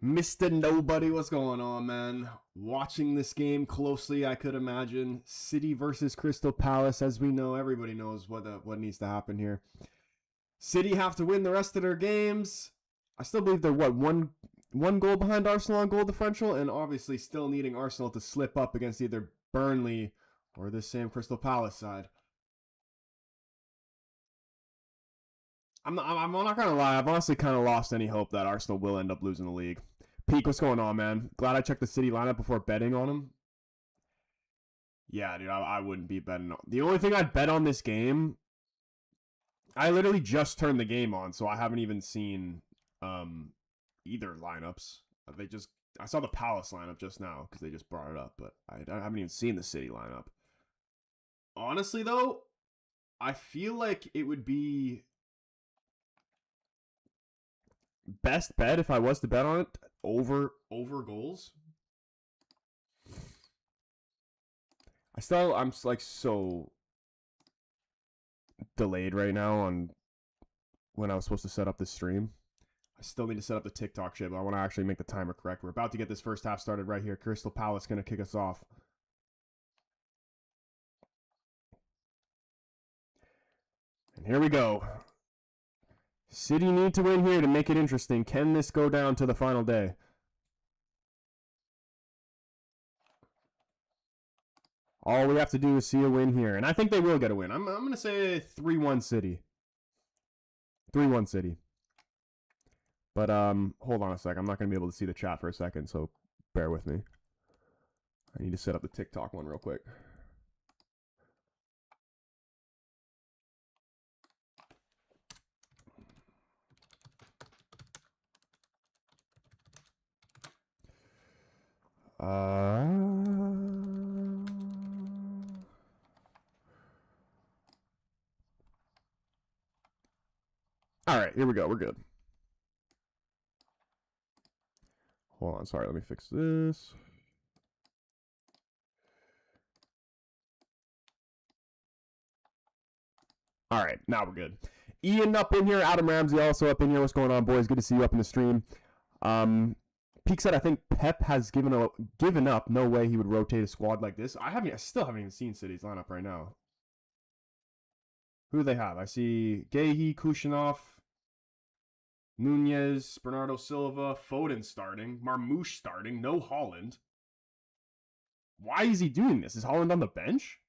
Mr. Nobody, what's going on, man? Watching this game closely, I could imagine. City versus Crystal Palace, as we know, everybody knows what needs to happen here. City have to win the rest of their games. I still believe they're one goal behind Arsenal on goal differential, and obviously still needing Arsenal to slip up against either Burnley or this same Crystal Palace side. I'm not gonna lie, I've honestly kind of lost any hope that Arsenal will end up losing the league. Peak, what's going on, man? Glad I checked the City lineup before betting on them. Yeah, dude, I wouldn't be betting on. The only thing I'd bet on this game, I literally just turned the game on, so I haven't even seen either lineups. I saw the Palace lineup just now because they just brought it up, but I haven't even seen the City lineup. Honestly, though, I feel like it would be best bet if I was to bet on it over goals. I'm like so delayed right now on when I was supposed to set up this stream. I still need to set up the TikTok shit, but I want to actually make the timer correct. We're about to get this first half started right here. Crystal Palace going to kick us off. And here we go. City need to win here to make it interesting. Can this go down to the final day? All we have to do is see a win here. And I think they will get a win. I'm going to say 3-1 City. 3-1 City. But hold on a sec. I'm not going to be able to see the chat for a second, so bear with me. I need to set up the TikTok one real quick. All right, here we go. We're good. Hold on. Sorry, let me fix this. All right, now we're good. Ian up in here. Adam Ramsey also up in here. What's going on, boys? Good to see you up in the stream. Peak said, I think Pep has given up. No way he would rotate a squad like this. I still haven't even seen City's lineup right now. Who do they have? I see Gahey, Kushinov, Nunez, Bernardo Silva, Foden starting, Marmouche starting, no Haaland. Why is he doing this? Is Haaland on the bench?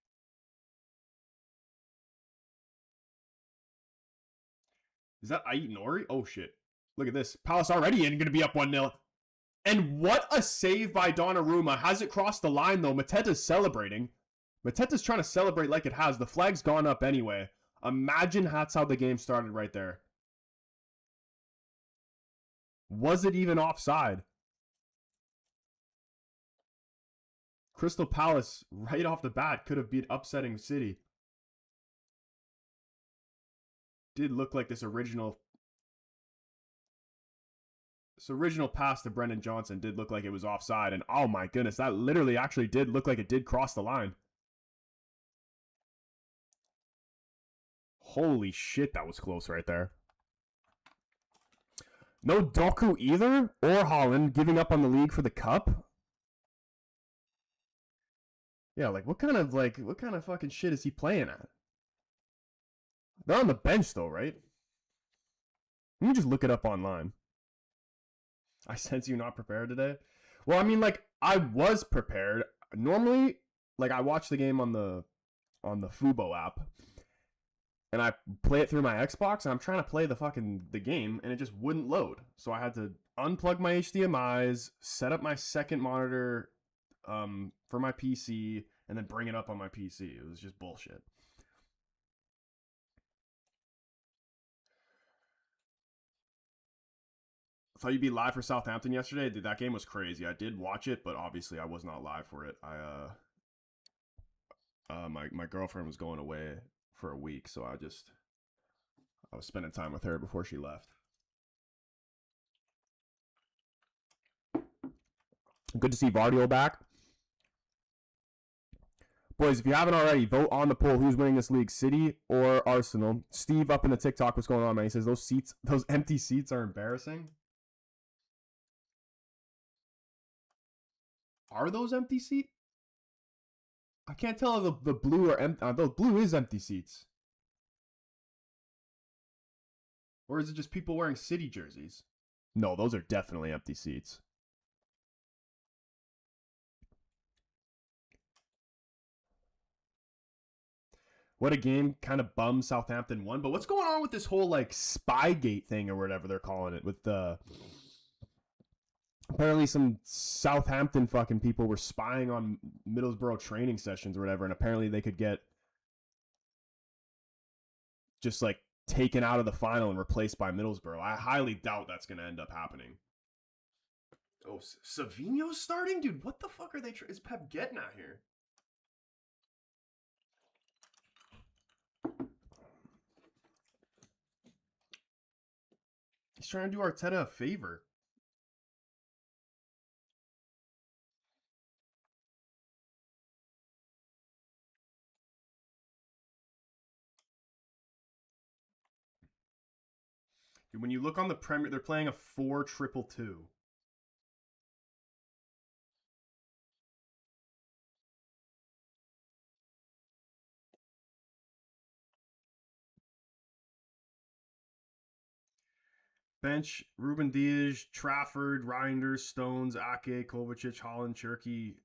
Is that Ait Nori? Oh, shit. Look at this. Palace already in, going to be up 1-0. And what a save by Donnarumma. Has it crossed the line, though? Mateta's celebrating. Mateta's trying to celebrate like it has. The flag's gone up anyway. Imagine that's how the game started right there. Was it even offside? Crystal Palace, right off the bat, could have beat upsetting City. Did look like this original pass to Brendan Johnson did look like it was offside. And oh my goodness, that literally actually did look like it did cross the line. Holy shit, that was close right there. No Doku either, or Haaland giving up on the league for the cup. Yeah, like what kind of fucking shit is he playing at? They're on the bench though, right? Let me just look it up online. I sense you not prepared today. Well, I mean, like, I was prepared. Normally, like, I watch the game on the Fubo app, and I play it through my Xbox, and I'm trying to play the game, and it just wouldn't load. So I had to unplug my HDMIs, set up my second monitor for my PC, and then bring it up on my PC. It was just bullshit. I thought you'd be live for Southampton yesterday. Dude, that game was crazy. I did watch it, but obviously I was not live for it. My girlfriend was going away for a week, so I was spending time with her before she left. Good to see Vardio back. Boys, if you haven't already, vote on the poll. Who's winning this league, City or Arsenal? Steve up in the TikTok, what's going on, man? He says those empty seats are embarrassing. Are those empty seats? I can't tell if the blue are empty. The blue is empty seats. Or is it just people wearing City jerseys? No, those are definitely empty seats. What a game. Kind of bummed Southampton won. But what's going on with this whole like Spygate thing or whatever they're calling it? With the apparently some Southampton fucking people were spying on Middlesbrough training sessions or whatever, and apparently they could get just like taken out of the final and replaced by Middlesbrough. I highly doubt that's going to end up happening. Oh, Savinho's starting? Dude, what the fuck are they is Pep getting at here? He's trying to do Arteta a favor. Dude, when you look on the Premier, they're playing a 4-2-2. Bench, Ruben Dias, Trafford, Reinders, Stones, Ake, Kovacic, Holland, Cherky,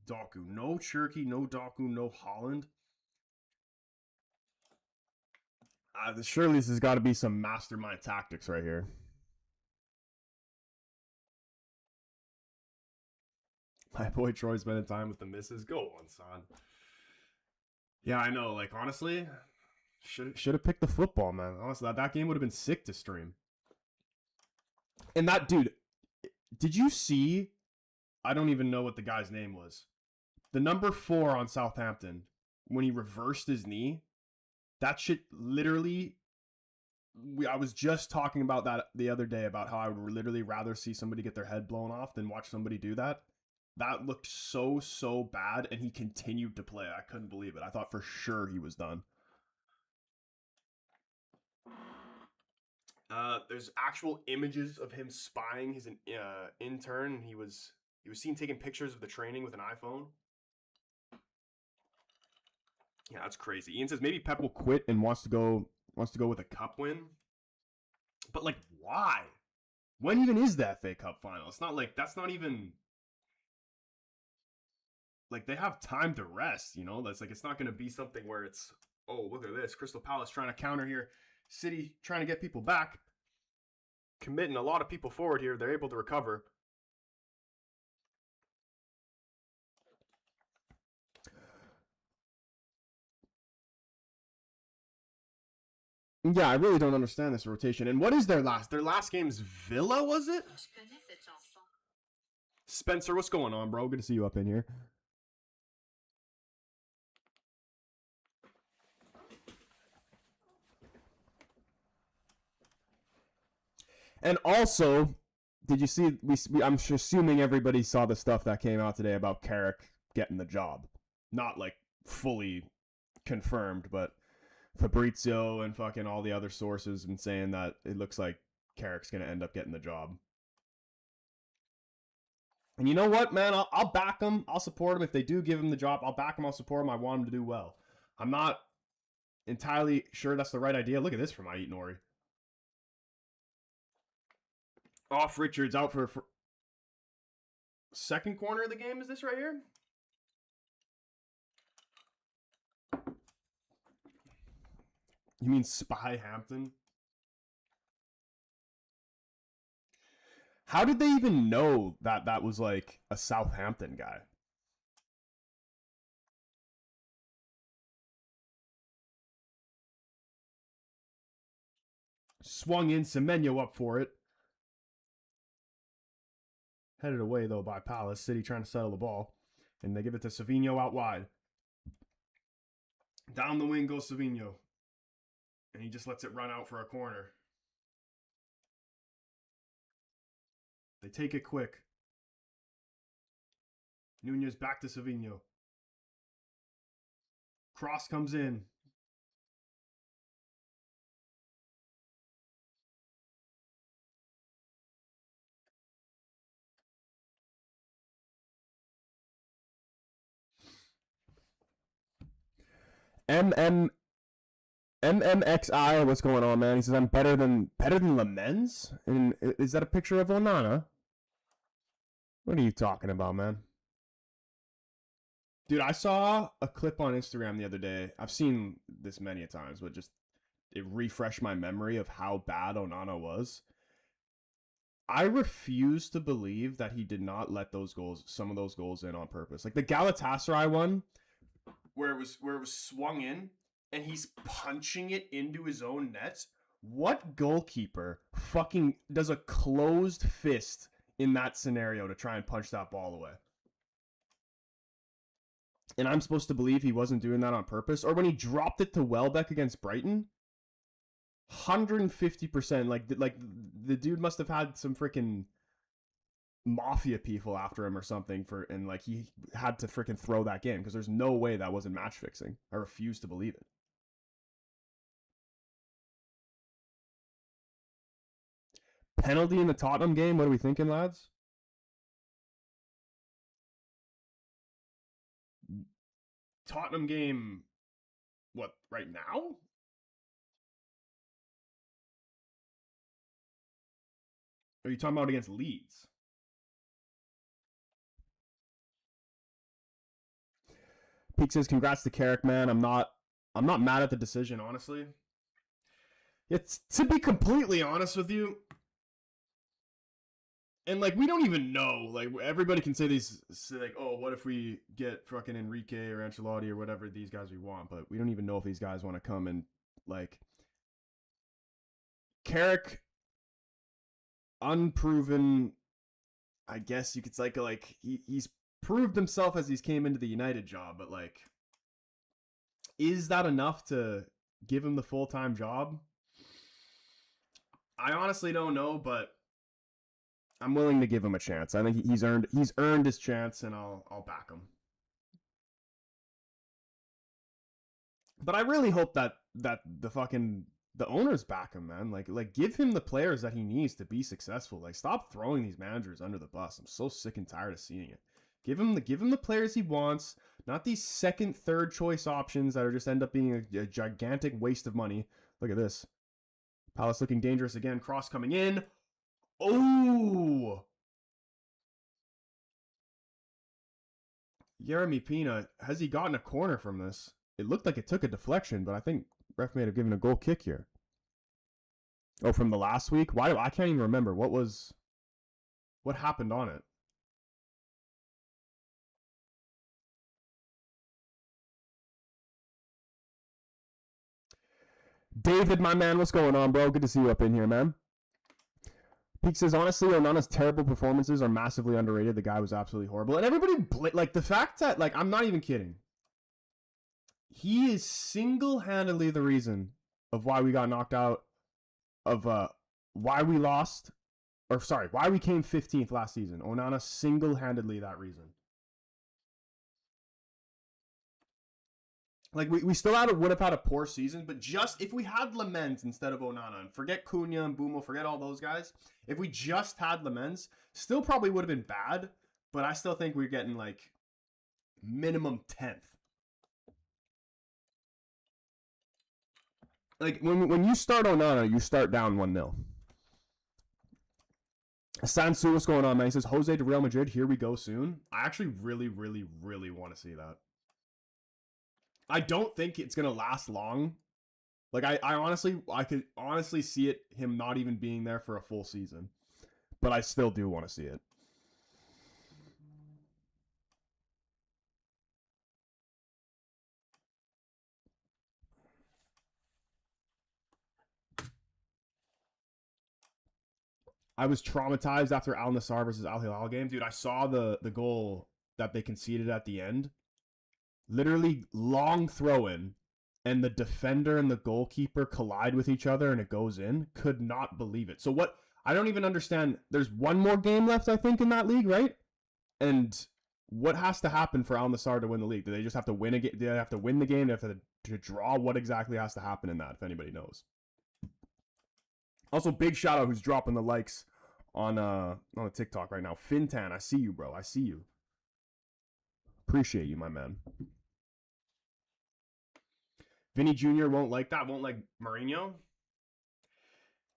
Doku. No Cherky, no Doku, no Holland. Surely this has got to be some mastermind tactics right here. My boy Troy spending time with the missus. Go on, son. Yeah, I know. Like, honestly, should have picked the football, man. Honestly, that game would have been sick to stream. And that dude, did you see? I don't even know what the guy's name was. The number 4 on Southampton, when he reversed his knee, that shit literally. I was just talking about that the other day about how I would literally rather see somebody get their head blown off than watch somebody do that. That looked so bad, and he continued to play. I couldn't believe it. I thought for sure he was done. There's actual images of him spying his intern. He was seen taking pictures of the training with an iPhone. Yeah, that's crazy. Ian says maybe Pep will quit and wants to go with a cup win. But like, why? When even is the FA Cup final? It's not like that's not even like they have time to rest. You know, that's like it's not going to be something where it's look at this, Crystal Palace trying to counter here, City trying to get people back, committing a lot of people forward here. They're able to recover. Yeah, I really don't understand this rotation. And what is their last? Their last game's Villa, was it? Spencer, what's going on, bro? Good to see you up in here. And also, did you see? I'm assuming everybody saw the stuff that came out today about Carrick getting the job. Not like fully confirmed, but Fabrizio and fucking all the other sources been saying that it looks like Carrick's going to end up getting the job. And you know what, man? I'll back him. I'll support him. If they do give him the job, I'll back him. I'll support him. I want him to do well. I'm not entirely sure that's the right idea. Look at this from Ait Nori. Off Richards out for second corner of the game. Is this right here? You mean Spy Hampton? How did they even know that was like a Southampton guy? Swung in, Semenyo up for it. Headed away, though, by Palace. City trying to settle the ball. And they give it to Savinho out wide. Down the wing goes Savinho. And he just lets it run out for a corner. They take it quick. Nunez back to Savinho. Cross comes in. MM MMXI, what's going on, man? He says I'm better than Lamens. And is that a picture of Onana? What are you talking about, man? Dude, I saw a clip on Instagram the other day. I've seen this many a times, but just it refreshed my memory of how bad Onana was. I refuse to believe that he did not let some of those goals in on purpose. Like the Galatasaray one, where it was swung in, and he's punching it into his own net. What goalkeeper fucking does a closed fist in that scenario to try and punch that ball away? And I'm supposed to believe he wasn't doing that on purpose? Or when he dropped it to Welbeck against Brighton, 150%. Like the dude must have had some freaking mafia people after him or something and like he had to freaking throw that game because there's no way that wasn't match fixing. I refuse to believe it. Penalty in the Tottenham game. What are we thinking, lads? Tottenham game. What, right now? Are you talking about against Leeds? Peak says, "Congrats to Carrick, man. I'm not mad at the decision, honestly. It's to be completely honest with you, and like we don't even know. Like everybody can say like, oh, what if we get fucking Enrique or Ancelotti or whatever these guys we want, but we don't even know if these guys want to come and like Carrick, unproven. I guess you could say like he's proved himself as he's came into the United job, but like, is that enough to give him the full-time job? I honestly don't know, but I'm willing to give him a chance. I think he's earned his chance, and I'll back him. But I really hope that the owners back him, man. Like give him the players that he needs to be successful. Like stop throwing these managers under the bus. I'm so sick and tired of seeing it. Give him the players he wants, not these second, third choice options that are just end up being a gigantic waste of money. Look at this. Palace looking dangerous again. Cross coming in. Oh! Jeremy Pina, has he gotten a corner from this? It looked like it took a deflection, but I think ref may have given a goal kick here. Oh, from the last week? Why? I can't even remember. What happened on it? David, my man, what's going on, bro? Good to see you up in here, man. Peak says, honestly, Onana's terrible performances are massively underrated. The guy was absolutely horrible. And everybody, like, the fact that, like, I'm not even kidding. He is single-handedly the reason of why we got knocked out, of why we lost, or sorry, why we came 15th last season. Onana single-handedly that reason. Like, we still would have had a poor season, but just if we had Lamens instead of Onana, and forget Cunha and Bumo, forget all those guys, if we just had Lamens, still probably would have been bad, but I still think we're getting, like, minimum 10th. Like, when you start Onana, you start down 1-0. Sansu, what's going on, man? He says, Jose to Real Madrid, here we go soon. I actually really, really, really want to see that. I don't think it's going to last long. Like, I could honestly see him not even being there for a full season. But I still do want to see it. I was traumatized after Al Nassr versus Al Hilal game. Dude, I saw the goal that they conceded at the end. Literally long throw in, and the defender and the goalkeeper collide with each other and it goes in. Could not believe it. So what? I don't even understand. There's one more game left, I think, in that league, right? And what has to happen for Al Nassr to win the league? Do they just have to win a game? Do they have to win the game? Do they have to draw? What exactly has to happen in that, if anybody knows? Also, big shout out who's dropping the likes on the TikTok right now. Fintan, I see you, bro. I see you. Appreciate you, my man. Vinny Jr. won't like that. Won't like Mourinho.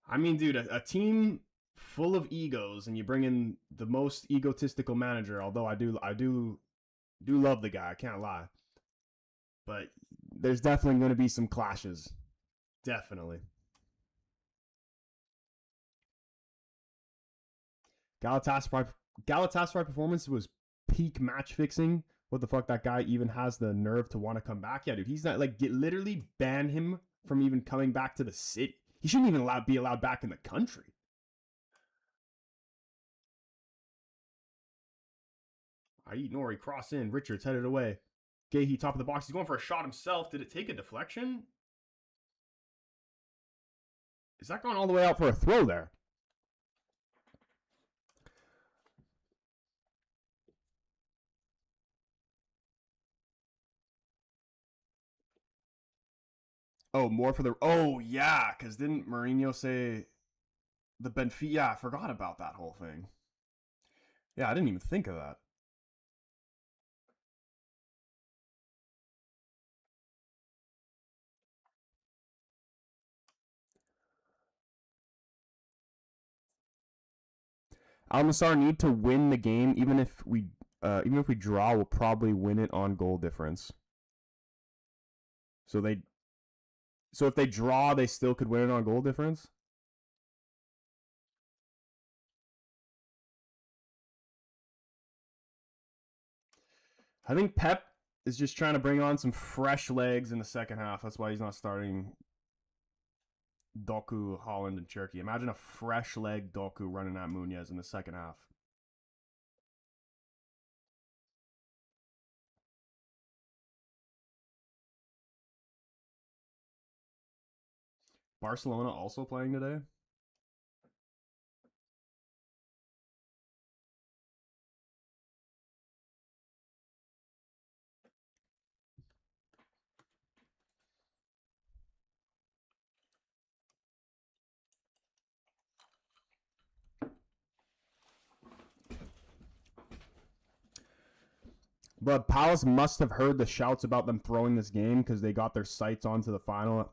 I mean, dude, a team full of egos, and you bring in the most egotistical manager. Although I do love the guy. I can't lie, but there's definitely going to be some clashes. Definitely. Galatasaray Galatasaray performance was peak match fixing. What the fuck? That guy even has the nerve to want to come back? Yeah, dude, he's not like literally ban him from even coming back to the city. He shouldn't even be allowed back in the country. I eat Nori, cross in. Richards headed away. Gahey, top of the box. He's going for a shot himself. Did it take a deflection? Is that going all the way out for a throw there? Oh, more for the. Oh, yeah. Because didn't Mourinho say the Benfica? Yeah, I forgot about that whole thing. Yeah, I didn't even think of that. Al-Nassr need to win the game, even if we draw, we'll probably win it on goal difference. So they, so if they draw, they still could win it on goal difference. I think Pep is just trying to bring on some fresh legs in the second half. That's why he's not starting Doku, Holland, and Cherky. Imagine a fresh leg Doku running at Munez in the second half. Barcelona also playing today. But Palace must have heard the shouts about them throwing this game because they got their sights onto the final.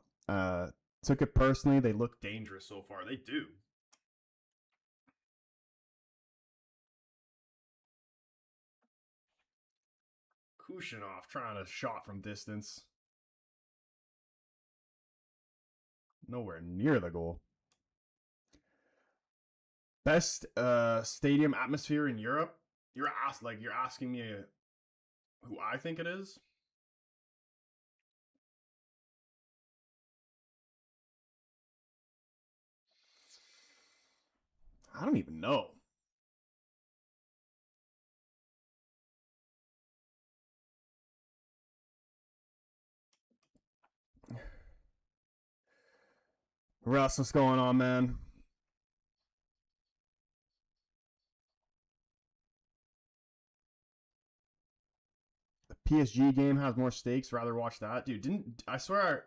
Took it personally. They look dangerous so far. They do. Kushinov trying to shot from distance. Nowhere near the goal. Best stadium atmosphere in Europe. You're asking me who I think it is. I don't even know. Russ, what's going on, man? The PSG game has more stakes. Rather watch that, dude. Didn't I swear?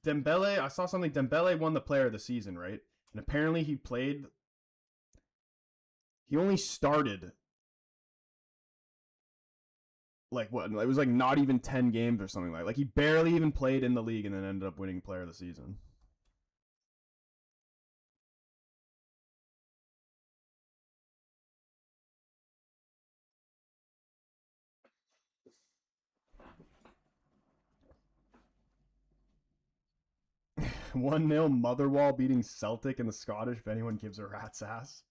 Dembele. I saw something. Dembele won the Player of the Season, right? And apparently he played. He only started like what? It was like not even 10 games or something like. Like he barely even played in the league and then ended up winning Player of the Season. 1-0 Motherwell beating Celtic in the Scottish, if anyone gives a rat's ass.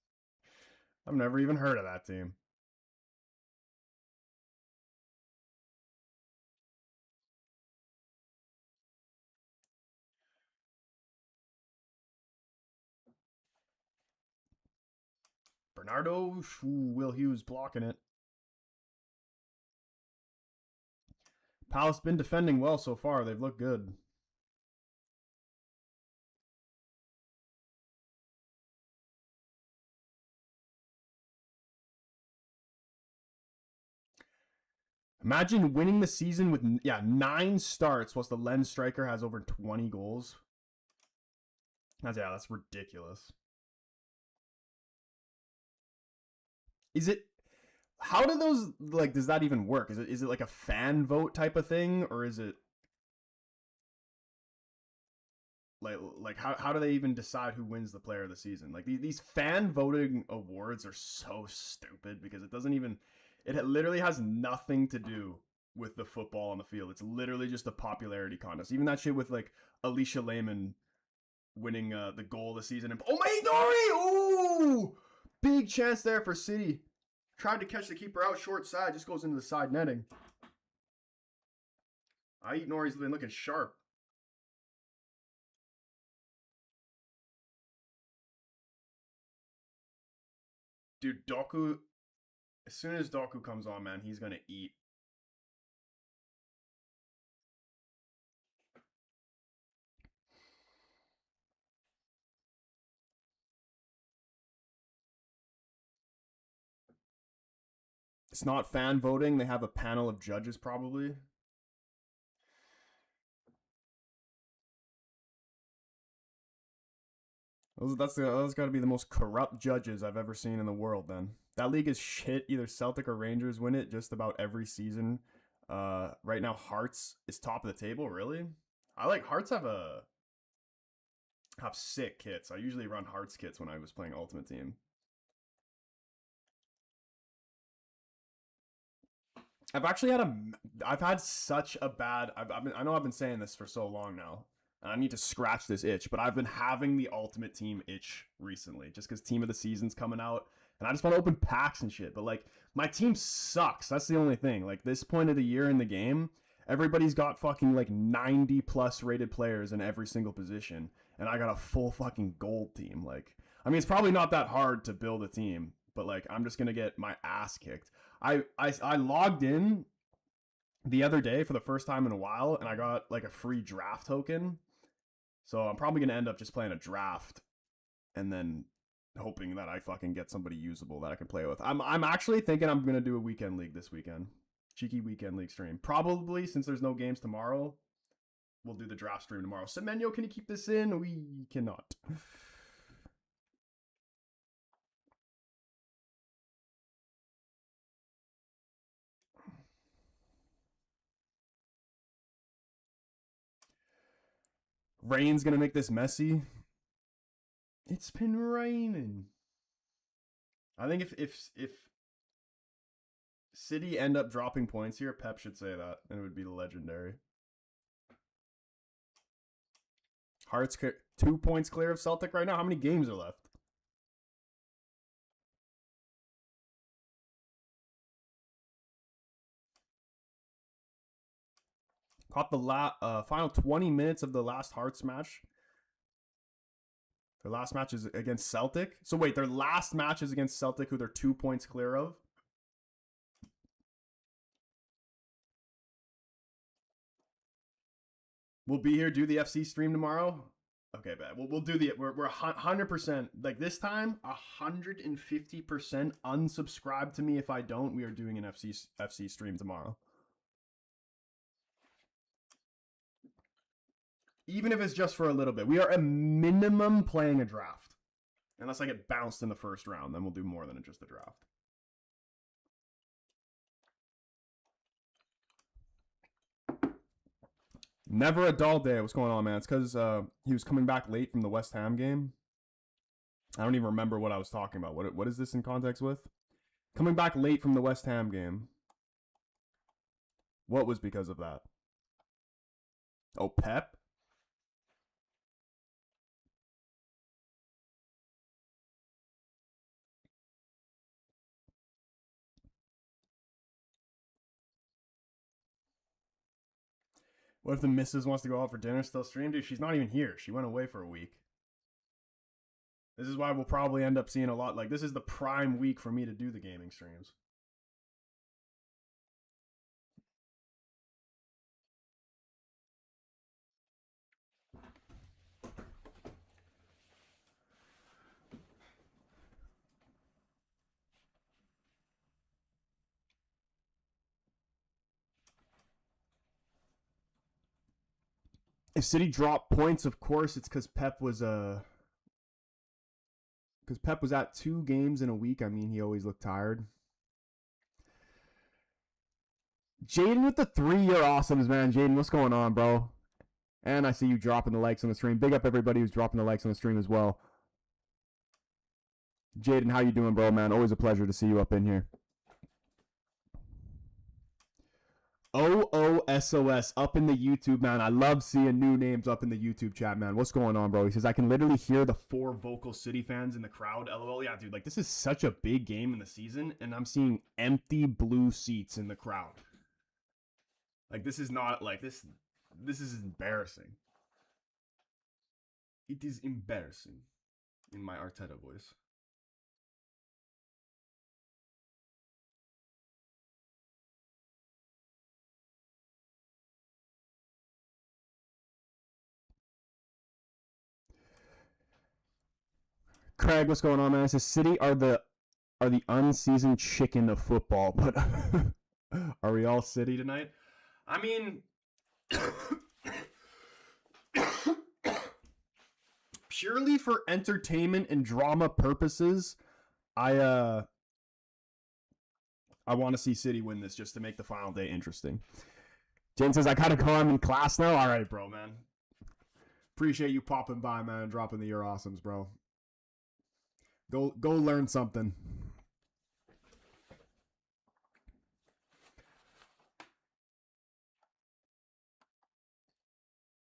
I've never even heard of that team. Bernardo, Will Hughes blocking it. Palace been defending well so far. They've looked good. Imagine winning the season with 9 starts, whilst the Lens striker has over 20 goals. That's ridiculous. Is it? How do those like? Does that even work? Is it like a fan vote type of thing, or is it? Like how do they even decide who wins the player of the season? Like these fan voting awards are so stupid because it literally has nothing to do with the football on the field. It's literally just a popularity contest. Even that shit with like Alicia Lehman winning the goal of the season. And, oh my Nori! Ooh, big chance there for City. Tried to catch the keeper out short side, just goes into the side netting. Nori's been looking sharp. Dude, Doku, as soon as Doku comes on, man, he's going to eat. It's not fan voting. They have a panel of judges, probably. That's got to be the most corrupt judges I've ever seen in the world. Then that league is shit. Either Celtic or Rangers win it just about every season. Right now, Hearts is top of the table. Really, I like Hearts have sick kits. I usually run Hearts kits when I was playing Ultimate Team. I've had such a bad. I know I've been saying this for so long now, and I need to scratch this itch. But I've been having the Ultimate Team itch recently, just because Team of the Season's coming out, and I just want to open packs and shit. But like, my team sucks. That's the only thing. Like this point of the year in the game, everybody's got fucking like 90+ rated players in every single position, and I got a full fucking gold team. Like, I mean, it's probably not that hard to build a team, but like, I'm just gonna get my ass kicked. I logged in the other day for the first time in a while, and I got like a free draft token. So I'm probably gonna end up just playing a draft, and then hoping that I fucking get somebody usable that I can play with. I'm actually thinking I'm gonna do a weekend league this weekend, cheeky weekend league stream. Probably since there's no games tomorrow, we'll do the draft stream tomorrow. Semenyo, can you keep this in? We cannot. Rain's gonna make this messy. It's been raining. I think if City end up dropping points here, Pep should say that, and it would be legendary. Hearts 2 points clear of Celtic right now. How many games are left? Caught the final 20 minutes of the last Hearts match. Their last match is against Celtic. So wait, their last match is against Celtic, who they're 2 points clear of. We'll be here, do the FC stream tomorrow. Okay, bad. We'll do we're 100%, like this time 150% unsubscribe to me if I don't. We are doing an FC stream tomorrow. Even if it's just for a little bit. We are a minimum playing a draft. Unless I get bounced in the first round, then we'll do more than just a draft. Never a dull day. What's going on, man? It's because he was coming back late from the West Ham game. I don't even remember what I was talking about. What is this in context with? Coming back late from the West Ham game. What was because of that? Oh, Pep? What if the missus wants to go out for dinner, still stream? Dude, she's not even here. She went away for a week. This is why we'll probably end up seeing a lot. Like, this is the prime week for me to do the gaming streams. If City dropped points, of course, it's because Pep was at 2 games in a week. I mean, he always looked tired. Jaden with the 3-year awesomes, man. Jaden, what's going on, bro? And I see you dropping the likes on the stream. Big up everybody who's dropping the likes on the stream as well. Jaden, how you doing, bro, man? Always a pleasure to see you up in here. OOSOS up in the YouTube, man. I love seeing new names up in the YouTube chat, man. What's going on, bro? He says, I can literally hear the 4 vocal City fans in the crowd. LOL. Yeah, dude, like, this is such a big game in the season, and I'm seeing empty blue seats in the crowd. Like, this is not, like, this is embarrassing. It is embarrassing in my Arteta voice. Craig, what's going on, man? It says City are the unseasoned chicken of football, but are we all City tonight? I mean, purely for entertainment and drama purposes, I want to see City win this just to make the final day interesting. Jen says, I gotta go. I'm in class now. All right, bro, man. Appreciate you popping by, man, and dropping the You're Awesomes, bro. Go learn something.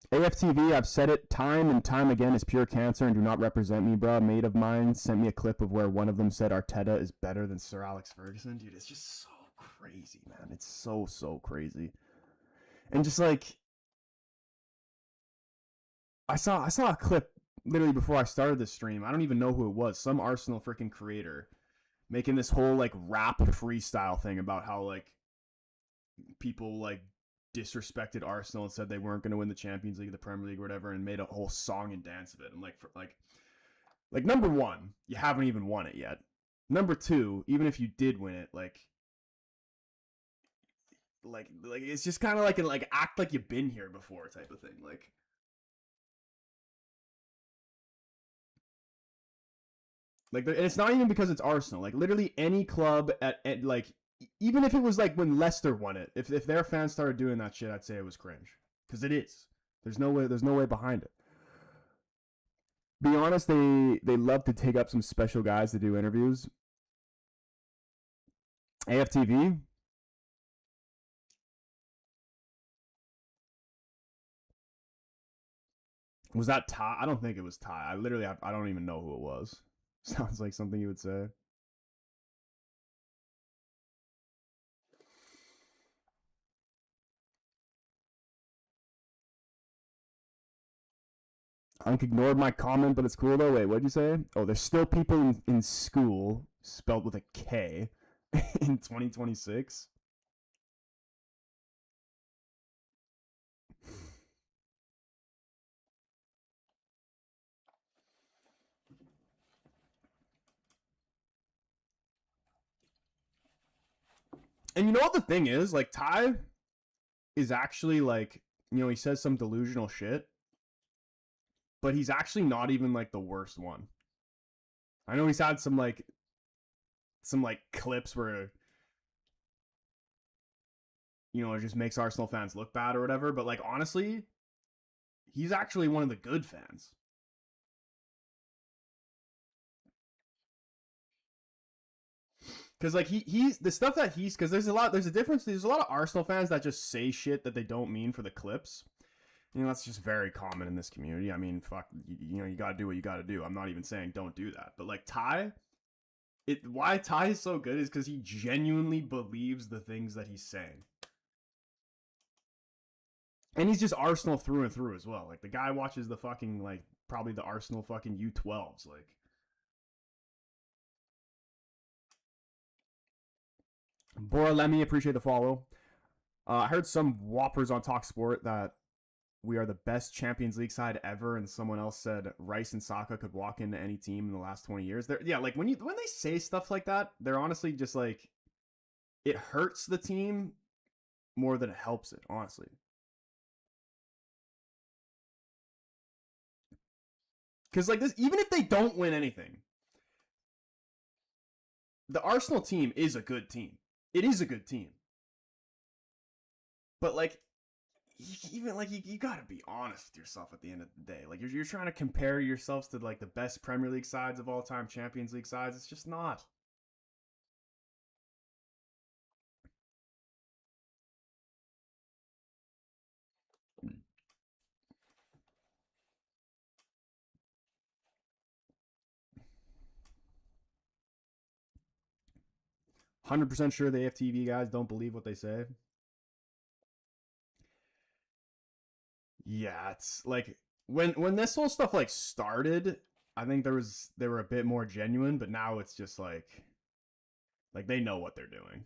AFTV, I've said it time and time again, is pure cancer and do not represent me, bro. A mate of mine sent me a clip of where one of them said Arteta is better than Sir Alex Ferguson. Dude, it's just so crazy, man. It's so crazy. And just like, I saw a clip literally before I started this stream. I don't even know who it was. Some Arsenal freaking creator making this whole like rap freestyle thing about how like people like disrespected Arsenal and said they weren't going to win the Champions League, the Premier League, or whatever, and made a whole song and dance of it. And like number one, you haven't even won it yet. Number two, even if you did win it, like it's just kind of like act like you've been here before type of thing. And it's not even because it's Arsenal. Like literally any club at like, even if it was like when Leicester won it, if their fans started doing that shit, I'd say it was cringe. Because it is. There's no way behind it. Be honest, they love to take up some special guys to do interviews. AFTV. Was that Ty? I don't think it was Ty. I don't even know who it was. Sounds like something you would say. Unk ignored my comment, but it's cool though. Wait, what'd you say? Oh, there's still people in school spelled with a K in 2026. And you know what the thing is? Like, Ty is actually like, he says some delusional shit, but he's actually not even like the worst one. I know he's had some clips where, it just makes Arsenal fans look bad or whatever, but like, honestly, he's actually one of the good fans. Because like he's the stuff that because there's a difference. There's a lot of Arsenal fans that just say shit that they don't mean for the clips. That's just very common in this community. I mean, fuck, you gotta do what you gotta do. I'm not even saying don't do that, but like Ty, why Ty is so good is because he genuinely believes the things that he's saying, and he's just Arsenal through and through as well. Like the guy watches the fucking like probably the Arsenal fucking U12s, like. Bora Lemmy, appreciate the follow. I heard some whoppers on Talk Sport that we are the best Champions League side ever, and someone else said Rice and Saka could walk into any team in the last 20 years. Like when they say stuff like that, they're honestly just like, it hurts the team more than it helps it, honestly. Because like this, even if they don't win anything, the Arsenal team is a good team. It is a good team. But like, even like you got to be honest with yourself at the end of the day. Like you're trying to compare yourselves to like the best Premier League sides of all time, Champions League sides. It's just not. 100% sure the AFTV guys don't believe what they say. Yeah, it's like when this whole stuff like started, I think they were a bit more genuine, but now it's just like they know what they're doing.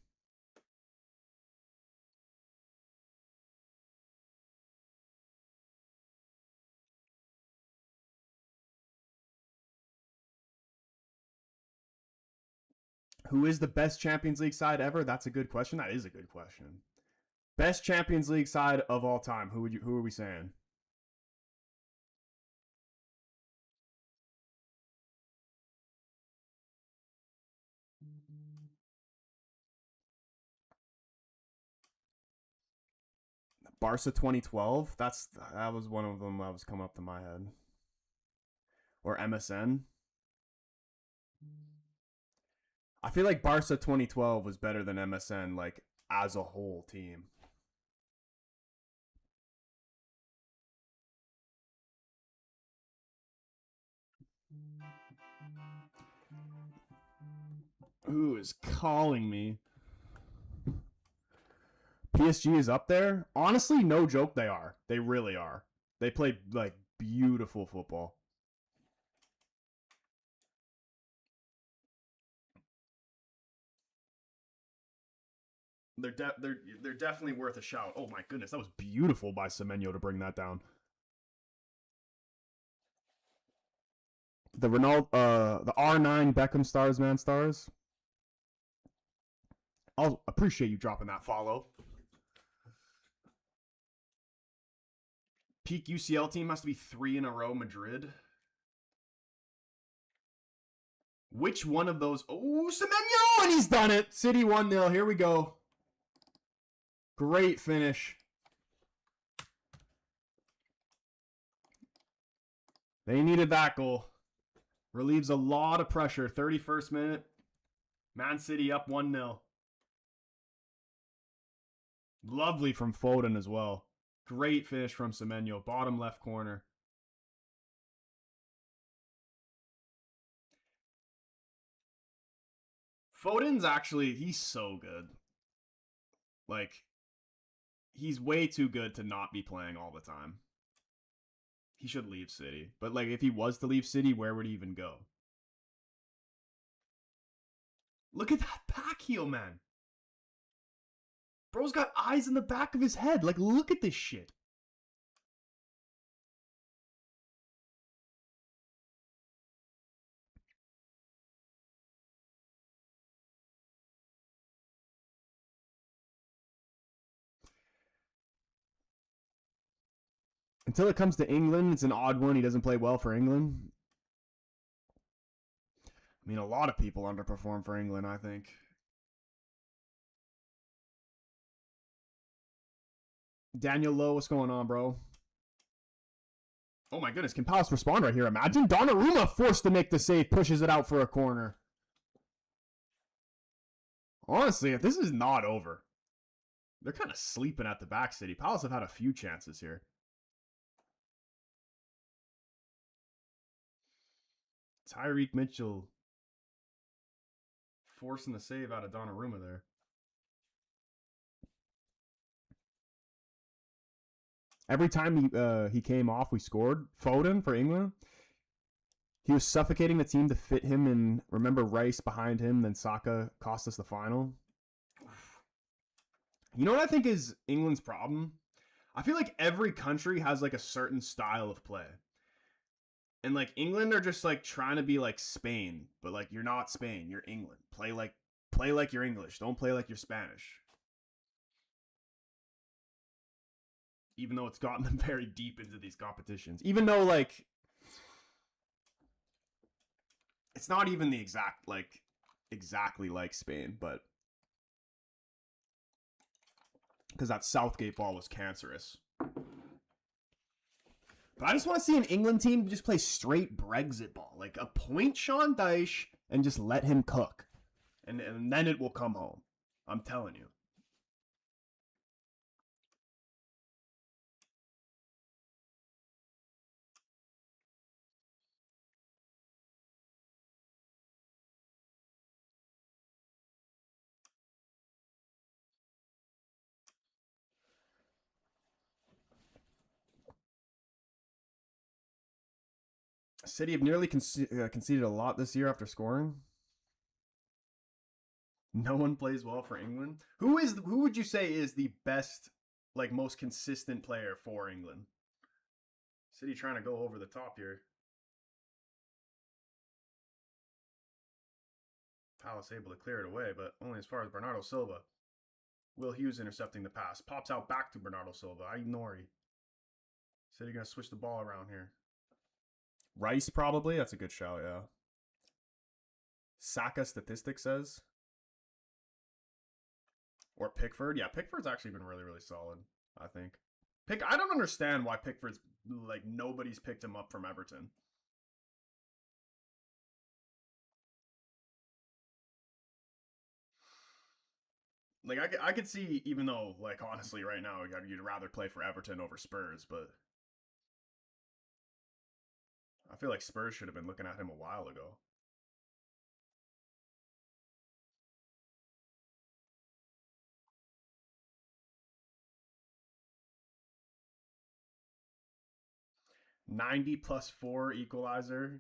Who is the best Champions League side ever? That's a good question. That is a good question. Best Champions League side of all time. Who are we saying? Barca 2012. That was one of them that was come up to my head. Or MSN. I feel like Barca 2012 was better than MSN like as a whole team. Who is calling me? PSG is up there. Honestly, no joke, they are. They really are. They play like beautiful football. They're definitely worth a shout. Oh my goodness, that was beautiful by Semenyo to bring that down. The the R9 Beckham stars, man, stars. I'll appreciate you dropping that follow. Peak UCL team has to be 3 in a row. Madrid. Which one of those? Oh, Semenyo, and he's done it. City 1-0. Here we go. Great finish. They needed that goal. Relieves a lot of pressure. 31st minute. Man City up 1-0. Lovely from Foden as well. Great finish from Semenyo. Bottom left corner. Foden's actually, he's so good. Like, he's way too good to not be playing all the time. He should leave City. But, like, if he was to leave City, where would he even go? Look at that back heel, man. Bro's got eyes in the back of his head. Like, look at this shit. Until it comes to England, it's an odd one. He doesn't play well for England. I mean, a lot of people underperform for England, I think. Daniel Lowe, what's going on, bro? Oh my goodness, can Palace respond right here? Imagine Donnarumma forced to make the save, pushes it out for a corner. Honestly, if this is not over, they're kind of sleeping at the back, City. Palace have had a few chances here. Tyreek Mitchell forcing the save out of Donnarumma there. Every time he came off, we scored. Foden for England. He was suffocating the team to fit him in. Remember Rice behind him, then Saka cost us the final. You know what I think is England's problem? I feel like every country has like a certain style of play. And like England are just like trying to be like Spain, but like you're not Spain, you're England. Play like you're English. Don't play like you're Spanish. Even though it's gotten them very deep into these competitions. Even though like it's not even the exactly like Spain, but because that Southgate ball was cancerous. But I just want to see an England team just play straight Brexit ball. Like, appoint Sean Dyche and just let him cook. And then it will come home. I'm telling you. City have nearly conceded a lot this year after scoring. No one plays well for England. Who would you say is the best, like most consistent player for England? City trying to go over the top here. Palace able to clear it away, but only as far as Bernardo Silva. Will Hughes intercepting the pass. Pops out back to Bernardo Silva. Ainori. City going to switch the ball around here. Rice probably. That's a good shout, yeah. Saka statistics says. Or Pickford. Yeah, Pickford's actually been really, really solid, I think. I don't understand why Pickford's, like, nobody's picked him up from Everton. Like, I could see, even though, like, honestly, right now, you'd rather play for Everton over Spurs, but I feel like Spurs should have been looking at him a while ago. +4 equalizer.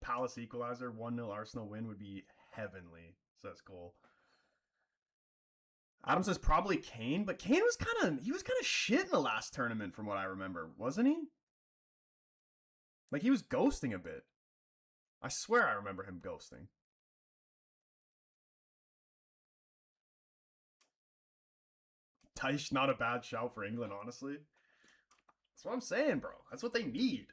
Palace equalizer. 1-0 Arsenal win would be heavenly, says Cole. Adam says probably Kane, but Kane was kind of shit in the last tournament from what I remember, wasn't he? Like, he was ghosting a bit. I swear I remember him ghosting. Taish, not a bad shout for England, honestly. That's what I'm saying, bro. That's what they need.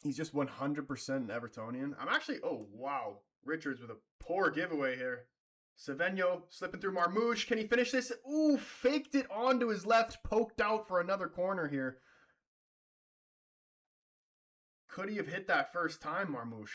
He's just 100% Evertonian. I'm actually, oh, wow. Richards with a poor giveaway here. Savenio slipping through Marmouche. Can he finish this? Ooh, faked it onto his left. Poked out for another corner here. Could he have hit that first time, Marmouche?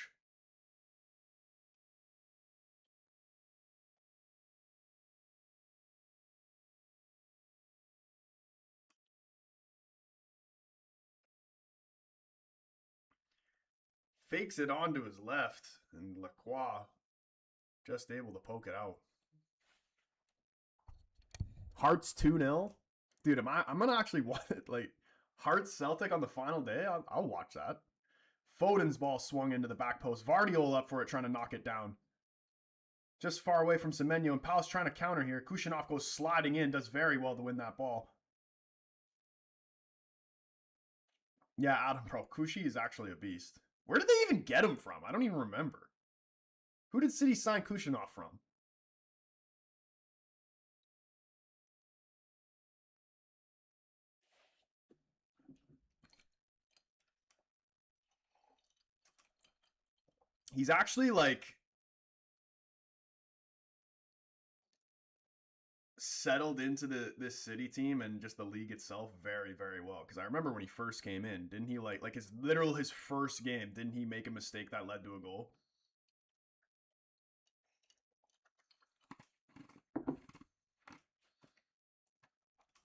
Fakes it onto his left. And Lacroix just able to poke it out. Hearts 2-0. Dude, I'm gonna actually watch it. Like, Hearts Celtic on the final day. I'll watch that. Foden's ball swung into the back post. Vardiol up for it, trying to knock it down. Just far away from Semenyo, and Palace trying to counter here. Kushinov goes sliding in, does very well to win that ball. Yeah, Adam, bro. Kushi is actually a beast. Where did they even get him from? I don't even remember. Who did City sign Kushinov from? He's actually, like, settled into this City team and just the league itself very, very well. Because I remember when he first came in, didn't he, like his first game, didn't he make a mistake that led to a goal?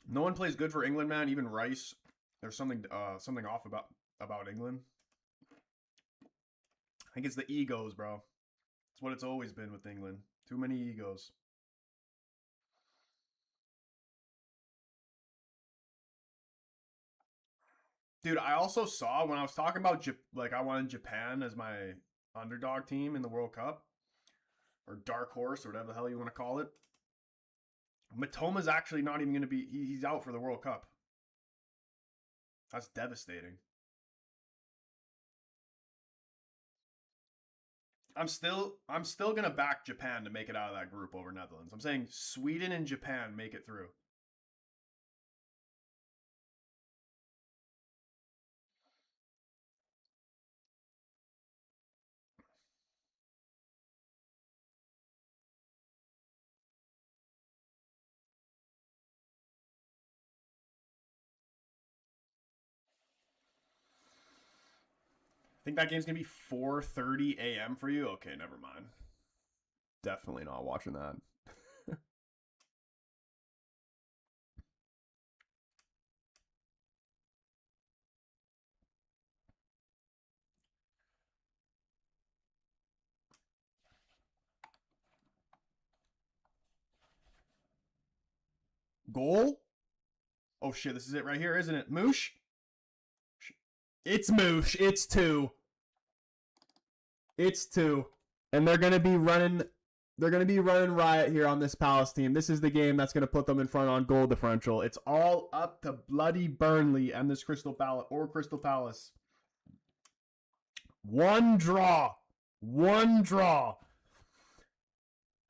No one plays good for England, man. Even Rice. There's something off about England. I think it's the egos, bro. It's what it's always been with England. Too many egos. Dude, I also saw when I was talking about I wanted Japan as my underdog team in the World Cup, or dark horse, or whatever the hell you want to call it. Matoma's actually not even going to be. He's out for the World Cup. That's devastating. I'm still gonna back Japan to make it out of that group over Netherlands. I'm saying Sweden and Japan make it through. Think that game's gonna be 4:30 a.m. for you? Okay, never mind. Definitely not watching that. Goal? Oh shit, this is it right here, isn't it? Moosh? It's Moosh. It's two. It's two. And they're gonna be running riot here on this Palace team. This is the game that's gonna put them in front on goal differential. It's all up to bloody Burnley and this Crystal Palace. One draw. One draw.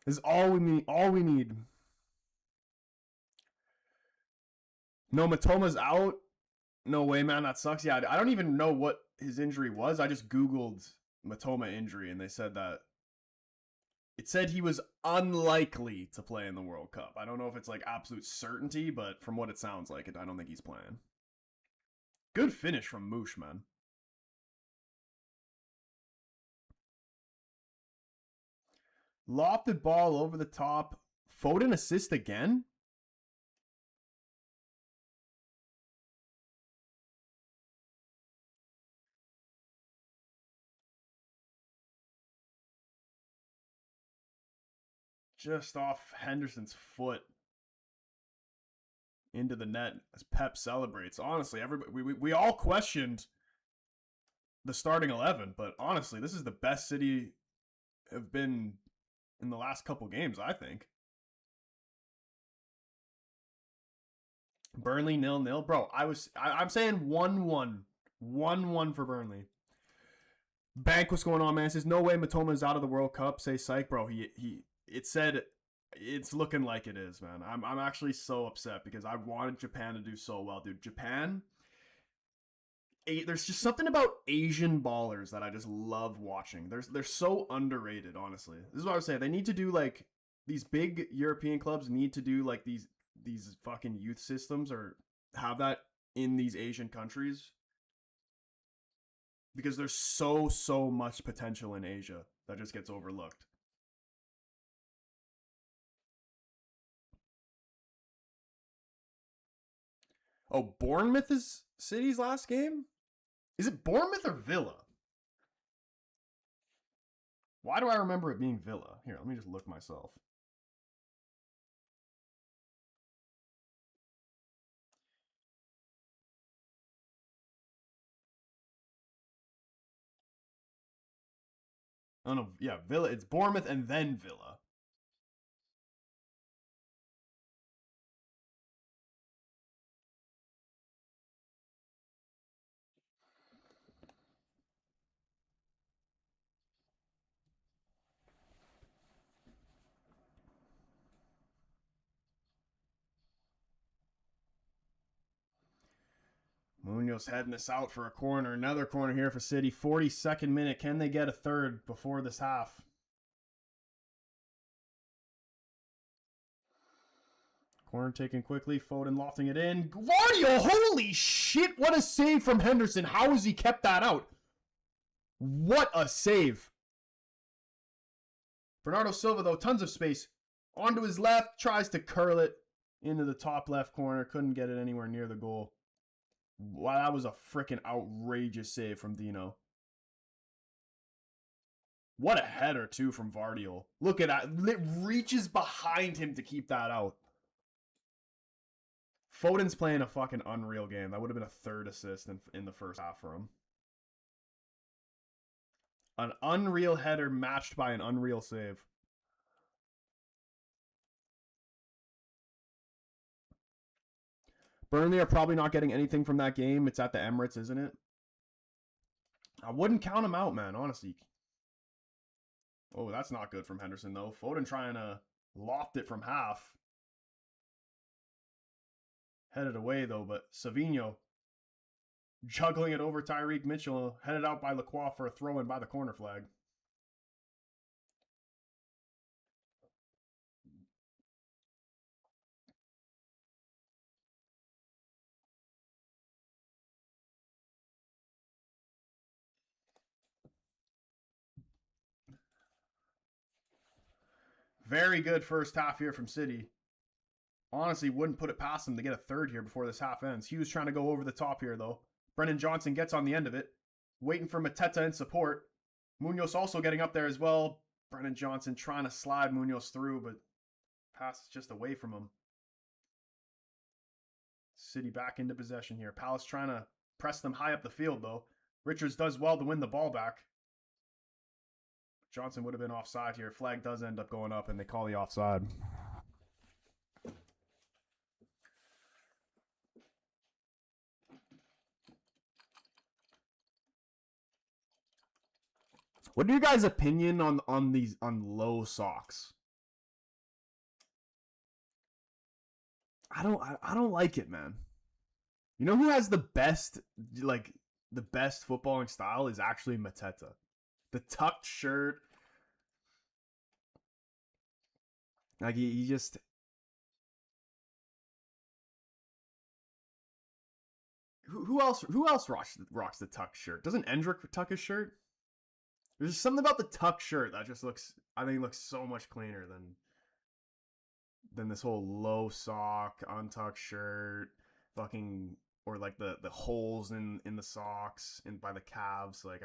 Is all we need. All we need. No, Matoma's out. No way, man. That sucks. Yeah, I don't even know what his injury was. I just Googled Matoma injury, and they said that it said he was unlikely to play in the World Cup. I don't know if it's like absolute certainty, but from what it sounds like, I don't think he's playing. Good finish from Moosh, man. Lofted ball over the top. Foden assist again? Just off Henderson's foot into the net as Pep celebrates. Honestly, everybody we all questioned the starting 11, but honestly, this is the best City have been in the last couple games, I think. Burnley 0-0. Bro, I'm saying 1-1. 1-1 for Burnley. Bank, what's going on, man? It says no way Matoma is out of the World Cup. Say psych, bro. It said it's looking like it is, man. I'm actually so upset because I wanted Japan to do so well, dude. Japan, there's just something about Asian ballers that I just love watching. They're so underrated, honestly. This is what I was saying. They need to do like these big European clubs need to do like these fucking youth systems or have that in these Asian countries because there's so much potential in Asia that just gets overlooked. Oh, Bournemouth is City's last game? Is it Bournemouth or Villa? Why do I remember it being Villa? Here, let me just look myself. Oh no, yeah, Villa. It's Bournemouth and then Villa. Munoz heading this out for a corner. Another corner here for City. 42nd minute. Can they get a third before this half? Corner taken quickly. Foden lofting it in. Guardiola, holy shit. What a save from Henderson. How has he kept that out? What a save. Bernardo Silva, though, tons of space. Onto his left. Tries to curl it into the top left corner. Couldn't get it anywhere near the goal. Wow, that was a freaking outrageous save from Dino. What a header, too, from Vardiol. Look at that. It reaches behind him to keep that out. Foden's playing a fucking unreal game. That would have been a third assist in the first half for him. An unreal header matched by an unreal save. Burnley are probably not getting anything from that game. It's at the Emirates, isn't it? I wouldn't count him out, man, honestly. Oh, that's not good from Henderson, though. Foden trying to loft it from half. Headed away, though, but Savinho juggling it over Tyreek Mitchell. Headed out by Lacroix for a throw-in by the corner flag. Very good first half here from City. Honestly, wouldn't put it past them to get a third here before this half ends. Hughes trying to go over the top here, though. Brennan Johnson gets on the end of it. Waiting for Mateta in support. Munoz also getting up there as well. Brennan Johnson trying to slide Munoz through, but pass is just away from him. City back into possession here. Palace trying to press them high up the field, though. Richards does well to win the ball back. Johnson would have been offside here. Flag does end up going up, and they call the offside. What are your guys' opinion on low socks? I don't like it, man. You know who has the best footballing style is actually Mateta. The tucked shirt. Like he just who else rocks the tucked shirt? Doesn't Endrick tuck his shirt? There's just something about the tuck shirt that just looks so much cleaner than this whole low sock, untucked shirt, fucking, or like the holes in the socks and by the calves. Like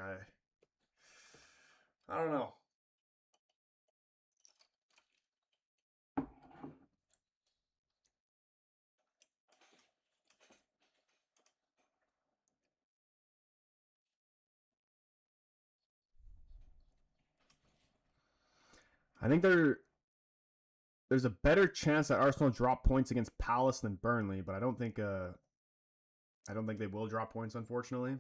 I don't know. I think there's a better chance that Arsenal drop points against Palace than Burnley, but I don't think they will drop points, unfortunately.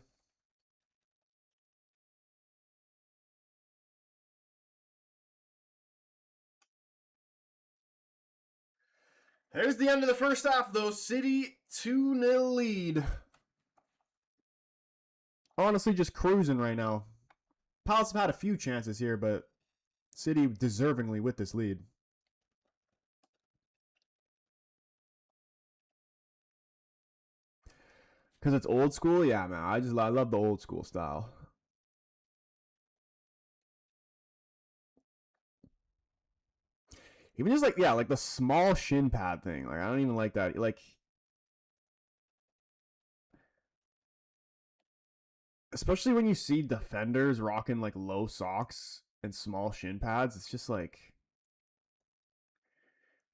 There's the end of the first half, though. City 2-0 lead. Honestly, just cruising right now. Palace have had a few chances here, but City deservingly with this lead. Because it's old school? Yeah, man. I love the old school style. Even just like the small shin pad thing. Like I don't even like that. Like especially when you see defenders rocking like low socks and small shin pads, it's just like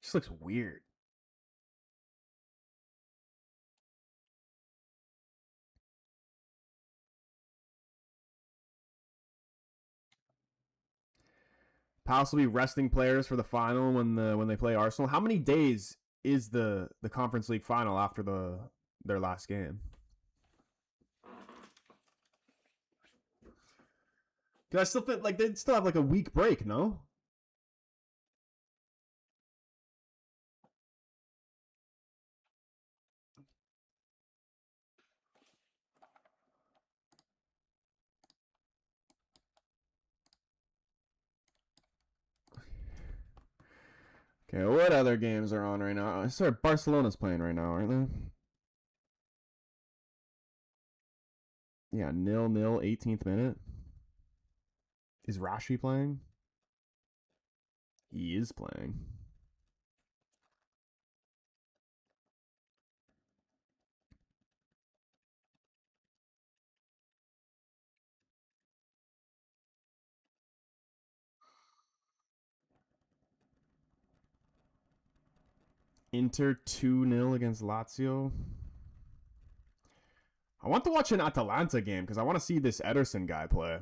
it just looks weird. Possibly resting players for the final when they play Arsenal. How many days is the Conference League final after their last game? Cause I still think like they'd still have like a week break, no? Okay, what other games are on right now? Sorry, Barcelona's playing right now, aren't they? Yeah, 0-0, 18th minute. Is Rashi playing? He is playing. Inter 2-0 against Lazio. I want to watch an Atalanta game because I want to see this Ederson guy play.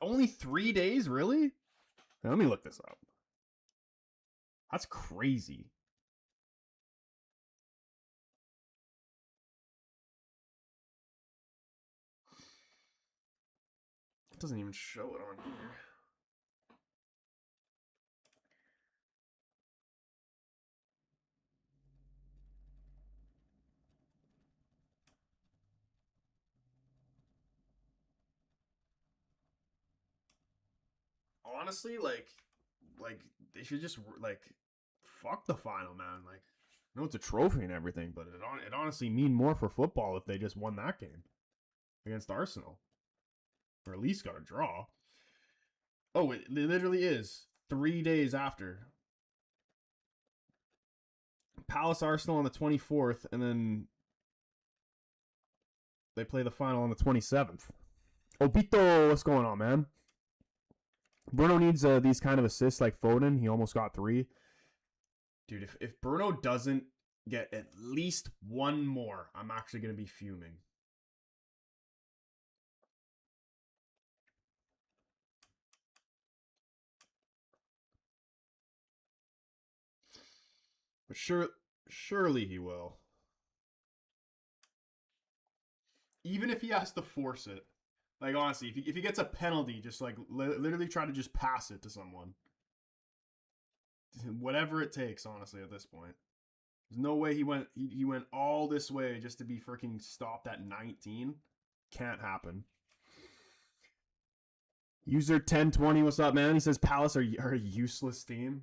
Only 3 days, really? Let me look this up. That's crazy. It doesn't even show it on here. Honestly, like they should just like fuck the final, man. Like, I know it's a trophy and everything, but it honestly mean more for football if they just won that game against Arsenal, or at least got a draw. Oh, it literally is 3 days after. Palace Arsenal on the 24th, and then they play the final on the 27th. Obito, what's going on, man? Bruno needs these kind of assists like Foden. He almost got 3. Dude, if Bruno doesn't get at least one more, I'm actually going to be fuming. But surely he will. Even if he has to force it. Like, honestly, if he gets a penalty, just like literally try to just pass it to someone. Whatever it takes, honestly, at this point. There's no way he went all this way just to be freaking stopped at 19. Can't happen. User 1020, what's up, man? He says Palace are a useless team.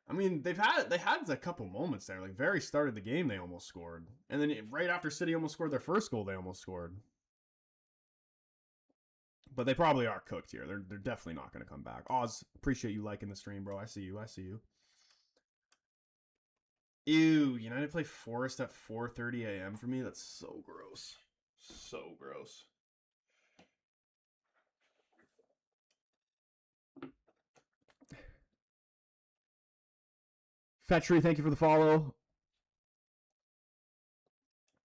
I mean, they had a couple moments there. Like very start of the game, they almost scored, and then right after City almost scored their first goal, they almost scored. But they probably are cooked here. They're definitely not going to come back. Oz, appreciate you liking the stream, bro. I see you. I see you. Ew, United play Forest at 4:30 a.m. for me. That's so gross. So gross. Fetchery, thank you for the follow.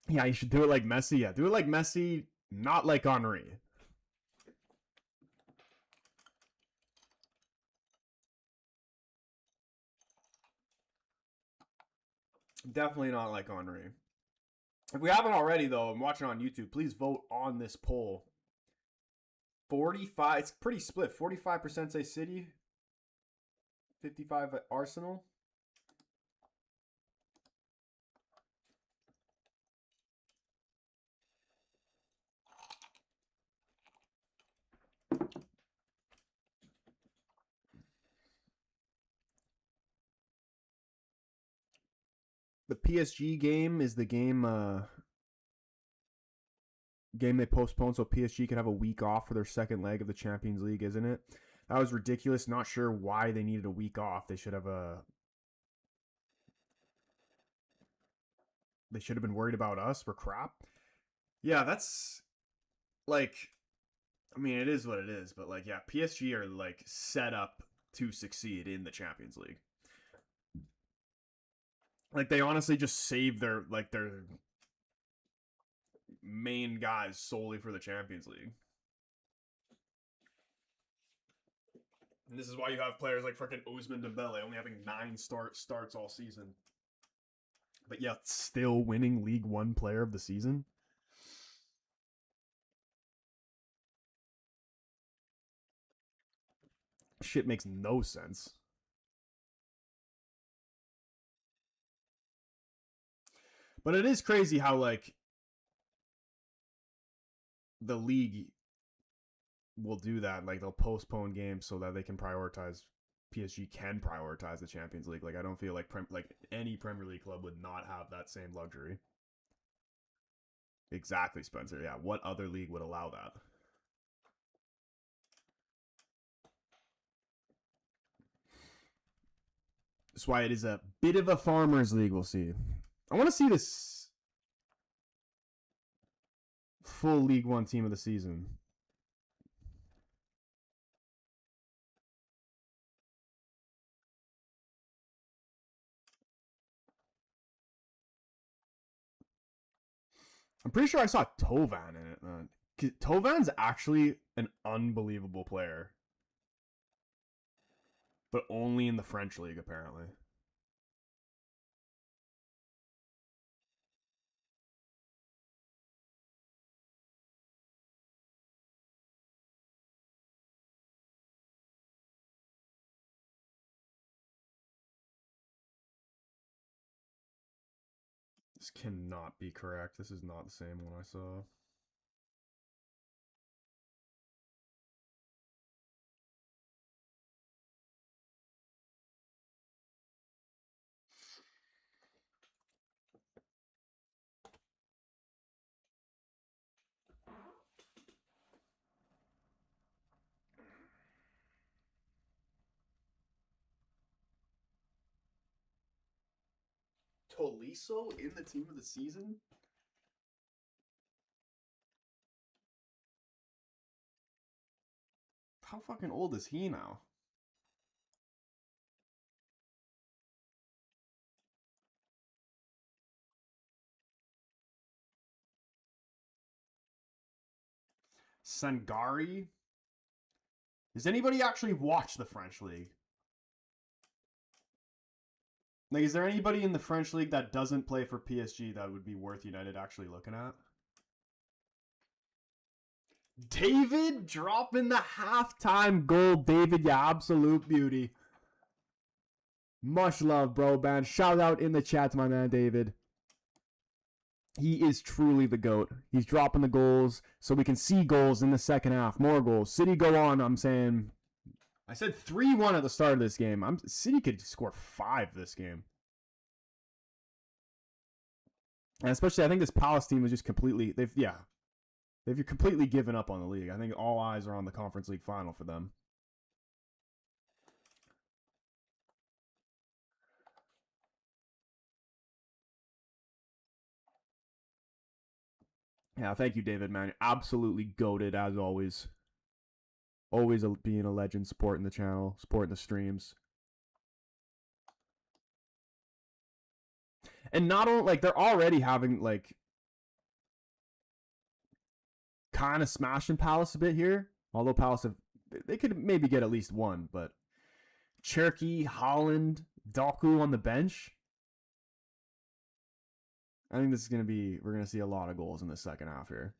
Yeah, you should do it like Messi. Yeah, do it like Messi, not like Henri. Definitely not like Henri. If we haven't already, though, and watching on YouTube, please vote on this poll. 45, it's pretty split. 45% say City, 55 at Arsenal. The PSG game is the game they postponed so PSG could have a week off for their second leg of the Champions League, isn't it? That was ridiculous. Not sure why they needed a week off. They should have been worried about us. We're crap. Yeah, that's like, I mean, it is what it is, but like, yeah, PSG are like set up to succeed in the Champions League. Like, they honestly just saved their main guys solely for the Champions League. And this is why you have players like freaking Ousmane Dembele only having 9 starts all season. But yet still winning League One Player of the Season. Shit makes no sense. But it is crazy how like the league will do that. Like they'll postpone games so that they can prioritize. PSG can prioritize the Champions League. Like I don't feel like any Premier League club would not have that same luxury. Exactly, Spencer. Yeah, what other league would allow that? That's why it is a bit of a farmers league. We'll see. I want to see this full League One team of the season. I'm pretty sure I saw Tovan in it, man. Tovan's actually an unbelievable player, but only in the French league, apparently. This cannot be correct. This is not the same one I saw. Tolisso in the team of the season? How fucking old is he now? Sangari? Does anybody actually watch the French League? Like, is there anybody in the French League that doesn't play for PSG that would be worth United actually looking at? David dropping the halftime goal. David, you absolute beauty. Much love, bro, man. Shout out in the chat to my man, David. He is truly the GOAT. He's dropping the goals so we can see goals in the second half. More goals. City go on, I'm saying. I said 3-1 at the start of this game. City could score 5 this game. And especially, I think this Palace team was just completely... They've completely given up on the league. I think all eyes are on the Conference League final for them. Yeah, thank you, David, man. Absolutely goated, as always. Always being a legend, supporting the channel, supporting the streams. And not only, like, they're already having, like, kind of smashing Palace a bit here. Although Palace they could maybe get at least one, but Cherky, Holland, Doku on the bench. I think this is going to be, we're going to see a lot of goals in the second half here.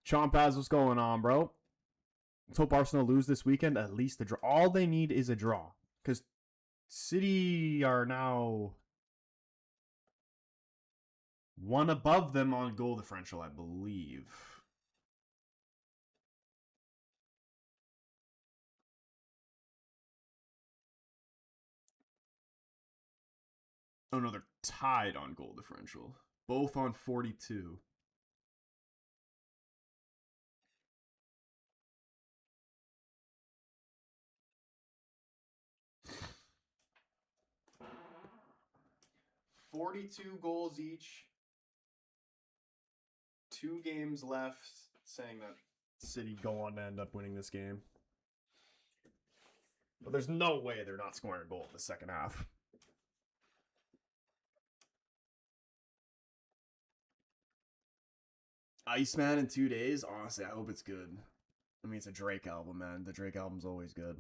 Chompaz, what's going on, bro? Let's hope Arsenal lose this weekend. At least a draw. All they need is a draw. Because City are now one above them on goal differential, I believe. Oh, no, they're tied on goal differential. Both on 42. $42 goals each. 2 games left, saying that City go on to end up winning this game. But there's no way they're not scoring a goal in the second half. Iceman in 2 days? Honestly, I hope it's good. I mean, it's a Drake album, man. The Drake album's always good.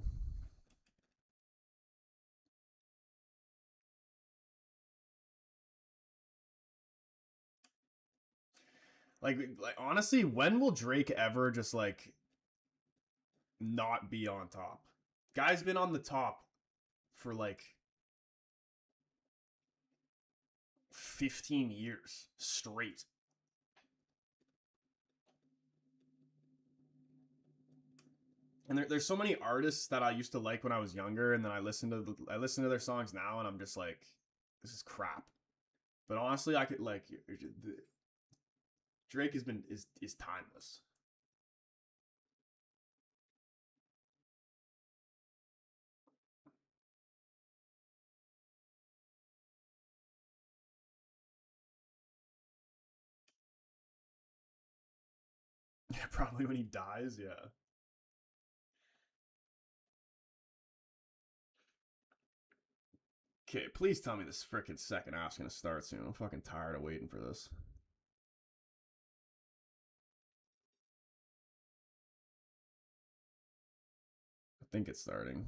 Like honestly, when will Drake ever just, like, not be on top? Guy's been on the top for, like, 15 years straight. And there's so many artists that I used to like when I was younger, and then I listen to their songs now, and I'm just like, this is crap. But honestly, I could, like, Drake is timeless. Yeah, probably when he dies, yeah. Okay, please tell me this freaking second half's gonna start soon. I'm fucking tired of waiting for this. I think it's starting.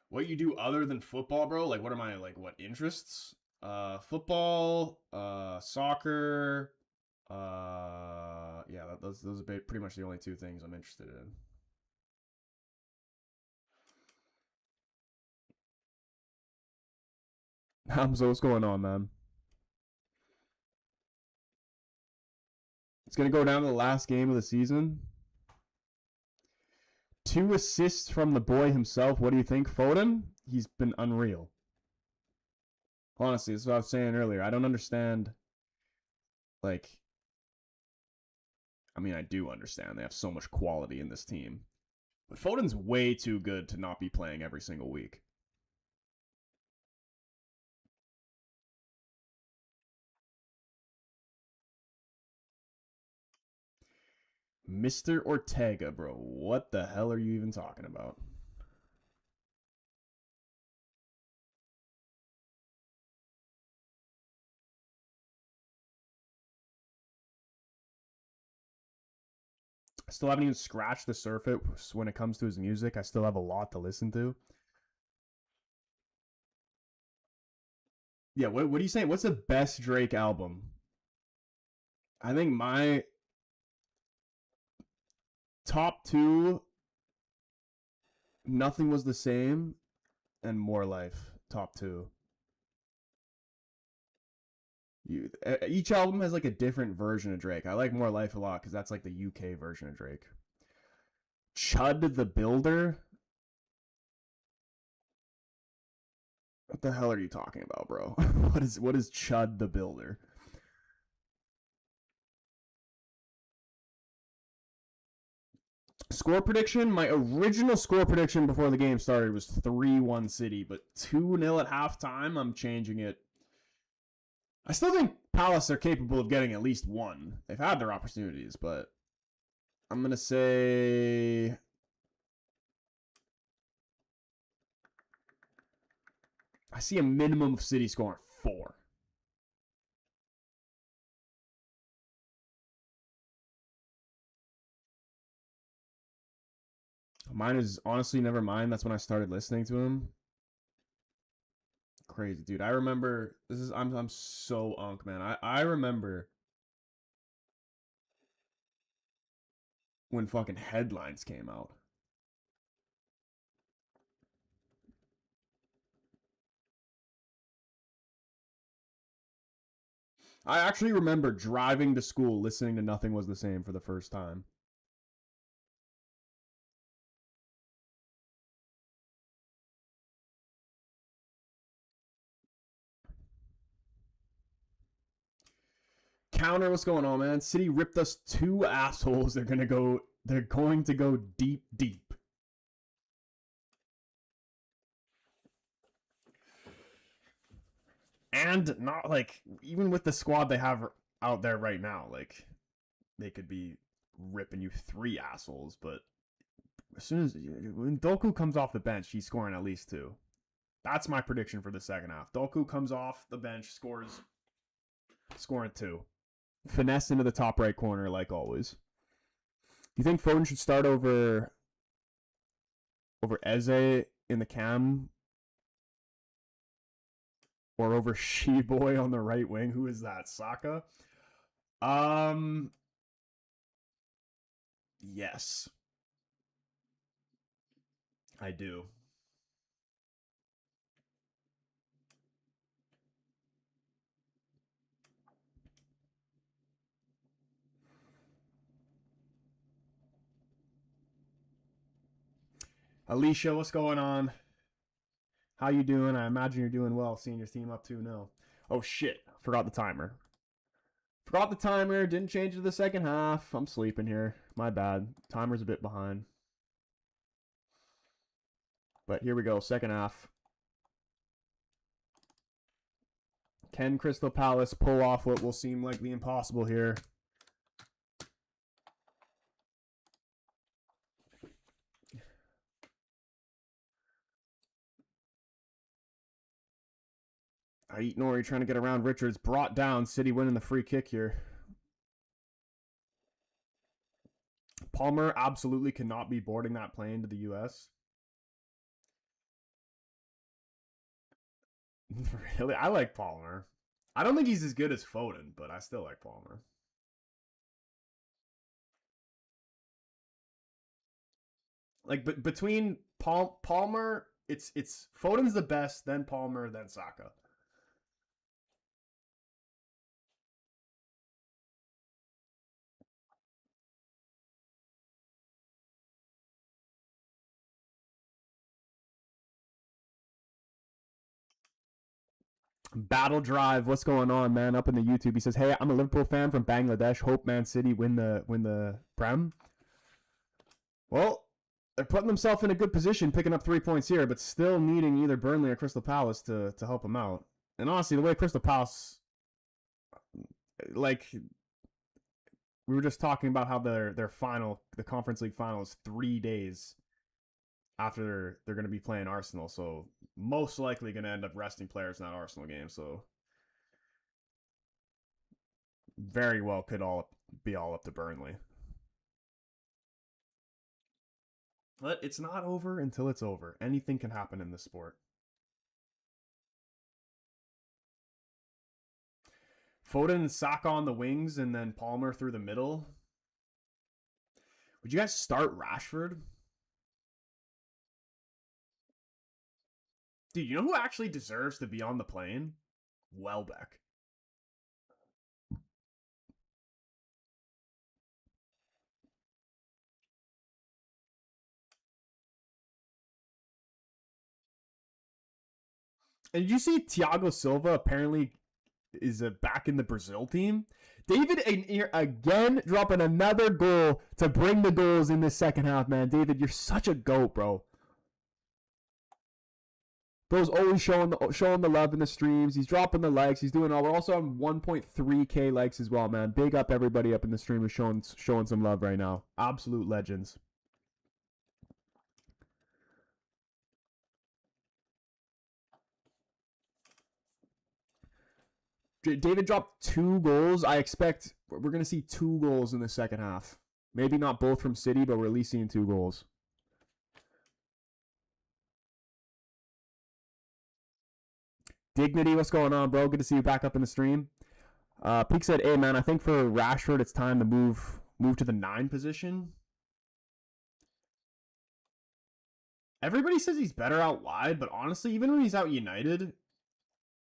What you do other than football, bro? Like, what are my, like, what interests? Football, soccer. Yeah, those are pretty much the only 2 things I'm interested in. Hamza, what's going on, man? It's gonna go down to the last game of the season. 2 assists from the boy himself. What do you think, Foden? He's been unreal. Honestly, that's what I was saying earlier. I don't understand. Like, I mean, I do understand. They have so much quality in this team. But Foden's way too good to not be playing every single week. Mr. Ortega, bro. What the hell are you even talking about? I still haven't even scratched the surface when it comes to his music. I still have a lot to listen to. Yeah, what are you saying? What's the best Drake album? I think my top two, Nothing Was the Same and More Life. Top two. Each album has like a different version of Drake. I like More Life a lot because that's like the UK version of Drake. Chud the Builder. What the hell are you talking about, bro? What is Chud the Builder? Score prediction? My original score prediction before the game started was 3-1 City, but 2-0 at halftime. I'm changing it. I still think Palace are capable of getting at least one. They've had their opportunities, but I'm going to say I see a minimum of City scoring 4. Mine is honestly never mind. That's when I started listening to him. Crazy, dude. I remember this is I'm so unk, man. I remember when fucking Headlines came out. I actually remember driving to school listening to Nothing Was the Same for the first time. Counter, what's going on, man? City ripped us 2 assholes. They're going to go deep, deep. And not like even with the squad they have out there right now, like they could be ripping you 3 assholes, but as soon as when Doku comes off the bench, he's scoring at least 2. That's my prediction for the second half. Doku comes off the bench, scoring 2. Finesse into the top right corner like always. Do you think Foden should start over Eze in the cam or over Sheboy on the right wing? Who is that? Saka? Um yes. I do. Alicia, what's going on? How you doing? I imagine you're doing well, seeing your team up 2-0. Oh shit, forgot the timer. Forgot the timer, didn't change it to the second half. I'm sleeping here. My bad. Timer's a bit behind. But here we go, second half. Can Crystal Palace pull off what will seem like the impossible here? Ait Nori trying to get around Richards. Brought down. City winning the free kick here. Palmer absolutely cannot be boarding that plane to the U.S. Really? I like Palmer. I don't think he's as good as Foden, but I still like Palmer. Like between Palmer, it's Foden's the best, then Palmer, then Saka. Battle Drive, what's going on, man? Up in the YouTube, he says, "Hey, I'm a Liverpool fan from Bangladesh. Hope Man City win the Prem." Well, they're putting themselves in a good position, picking up 3 points here, but still needing either Burnley or Crystal Palace to help them out. And honestly, the way Crystal Palace, like we were just talking about how their final, the Conference League final, is 3 days after they're going to be playing Arsenal, so most likely going to end up resting players in that Arsenal game. So very well could all be all up to Burnley. But it's not over until it's over. Anything can happen in this sport. Foden and Saka on the wings and then Palmer through the middle. Would you guys start Rashford? Dude, you know who actually deserves to be on the plane? Welbeck. And did you see Thiago Silva apparently is back in the Brazil team? David again dropping another goal to bring the goals in this second half, man. David, you're such a goat, bro. Bro's always showing the love in the streams. He's dropping the likes. He's doing all. We're also on 1.3K likes as well, man. Big up everybody up in the stream who's showing some love right now. Absolute legends. David dropped 2 goals. I expect we're going to see 2 goals in the second half. Maybe not both from City, but we're at least seeing 2 goals. Dignity, what's going on, bro? Good to see you back up in the stream. Peak said, "Hey, man, I think for Rashford, it's time to move to the 9 position." Everybody says he's better out wide, but honestly, even when he's out United,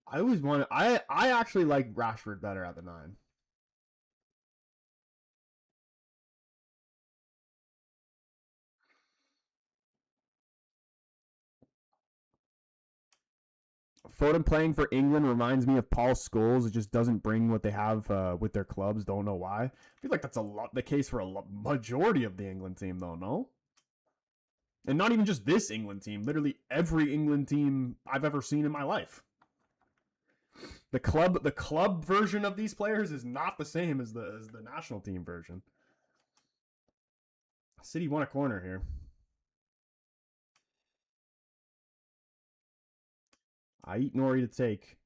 I actually like Rashford better at the 9. Foden playing for England reminds me of Paul Scholes. It just doesn't bring what they have with their clubs. Don't know why. I feel like that's a lot the case for a majority of the England team, though. No, and not even just this England team. Literally every England team I've ever seen in my life. The club version of these players is not the same as the national team version. City won a corner here. I eat Nori to take.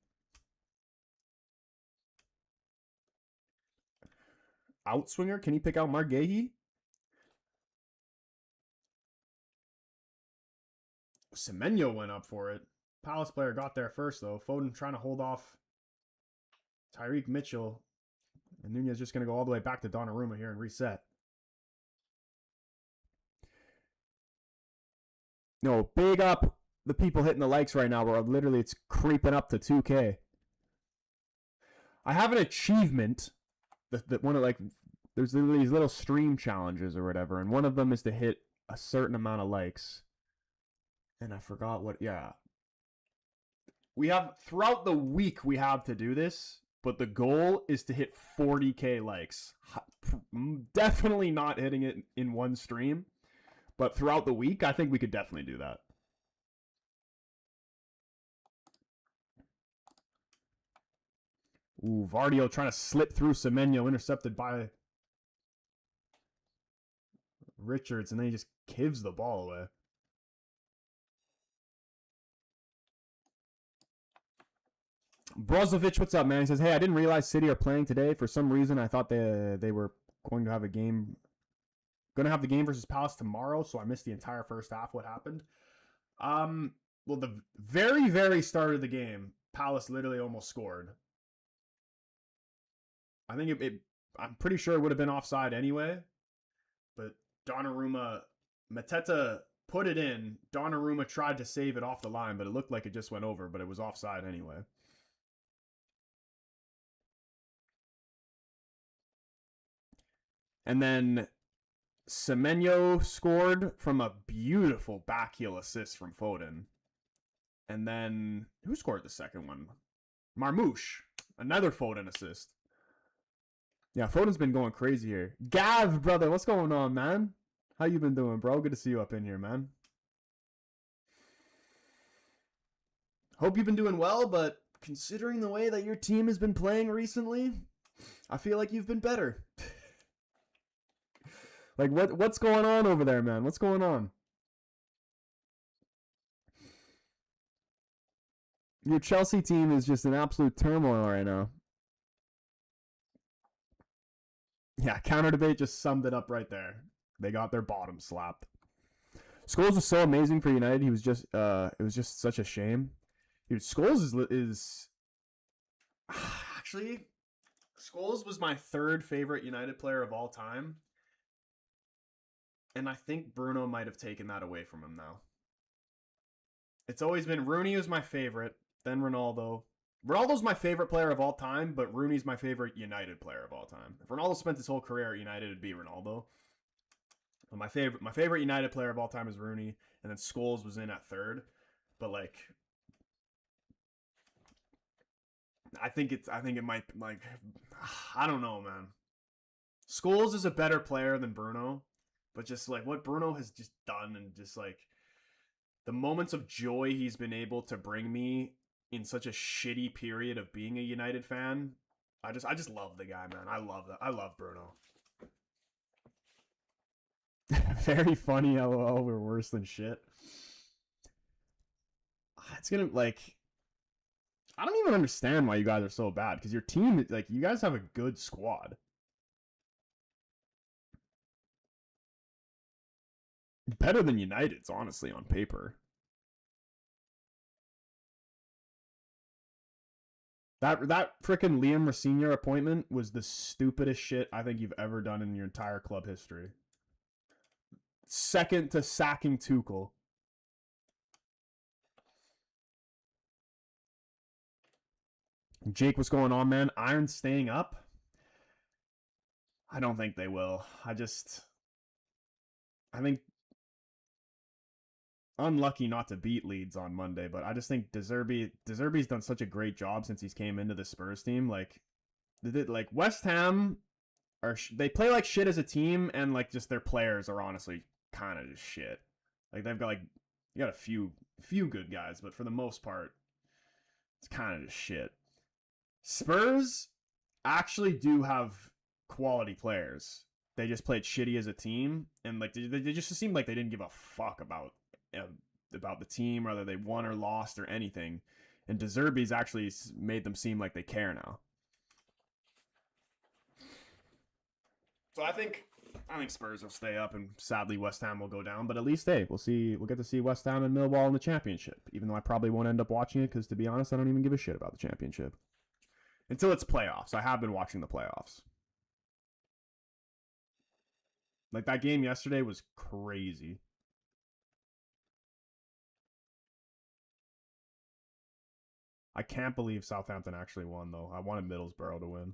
Outswinger, can he pick out Margehi? Semenyo went up for it. Palace player got there first, though. Foden trying to hold off Tyreek Mitchell. And Nunez just going to go all the way back to Donnarumma here and reset. No, big up the people hitting the likes right now, bro. Literally, it's creeping up to 2K. I have an achievement that one of like there's these little stream challenges or whatever, and one of them is to hit a certain amount of likes. And I forgot what. Yeah, we have throughout the week we have to do this, but the goal is to hit 40K likes. Definitely not hitting it in one stream, but throughout the week, I think we could definitely do that. Ooh, Vardio trying to slip through Semenyo, intercepted by Richards, and then he just gives the ball away. Brozovic, what's up, man? He says, "Hey, I didn't realize City are playing today. For some reason, I thought they were going to have a game, going to have the game versus Palace tomorrow, so I missed the entire first half. What happened? Well, the very, very start of the game, Palace literally almost scored. I think I'm pretty sure it would have been offside anyway, but Donnarumma, Mateta put it in. Donnarumma tried to save it off the line, but it looked like it just went over, but it was offside anyway. And then Semenyo scored from a beautiful backheel assist from Foden. And then who scored the second one? Marmouche. Another Foden assist. Yeah, Foden's been going crazy here. Gav, brother, what's going on, man? How you been doing, bro? Good to see you up in here, man. Hope you've been doing well, but considering the way that your team has been playing recently, I feel like you've been better. Like, what's going on over there, man? What's going on? Your Chelsea team is just in absolute turmoil right now. Yeah, counter debate just summed it up right there. They got their bottom slapped. Scholes was so amazing for United. He was just it was just such a shame. Dude, Scholes is actually Scholes was my third favorite United player of all time. And I think Bruno might have taken that away from him now. It's always been Rooney was my favorite, then Ronaldo. Ronaldo's my favorite player of all time, but Rooney's my favorite United player of all time. If Ronaldo spent his whole career at United, it'd be Ronaldo. But my favorite United player of all time is Rooney, and then Scholes was in at third. But like, I think it might like, I don't know, man. Scholes is a better player than Bruno, but just like what Bruno has just done, and just like the moments of joy he's been able to bring me in such a shitty period of being a United fan, I just love the guy, man. I love that. I love Bruno. Very funny, lol. We're worse than shit. It's gonna like, I don't even understand why you guys are so bad, because your team, like, you guys have a good squad. Better than United's, honestly, on paper. That freaking Liam Rossignol appointment was the stupidest shit I think you've ever done in your entire club history. Second to sacking Tuchel. Jake, what's going on, man? Iron staying up? I don't think they will. I think unlucky not to beat Leeds on Monday, but I just think De Zerbi's done such a great job since he's came into the Spurs team. Like West Ham they play like shit as a team, and like just their players are honestly kind of just shit. Like they've got like, you got a few good guys, but for the most part, it's kind of just shit. Spurs actually do have quality players. They just played shitty as a team, and like they just seemed like they didn't give a fuck about the team, whether they won or lost or anything. And De Zerbi's actually made them seem like they care now. So I think Spurs will stay up, and sadly West Ham will go down. But at least we'll get to see West Ham and Millwall in the championship. Even though I probably won't end up watching it, because to be honest, I don't even give a shit about the championship until it's playoffs. I have been watching the playoffs. Like that game yesterday was crazy. I can't believe Southampton actually won, though. I wanted Middlesbrough to win.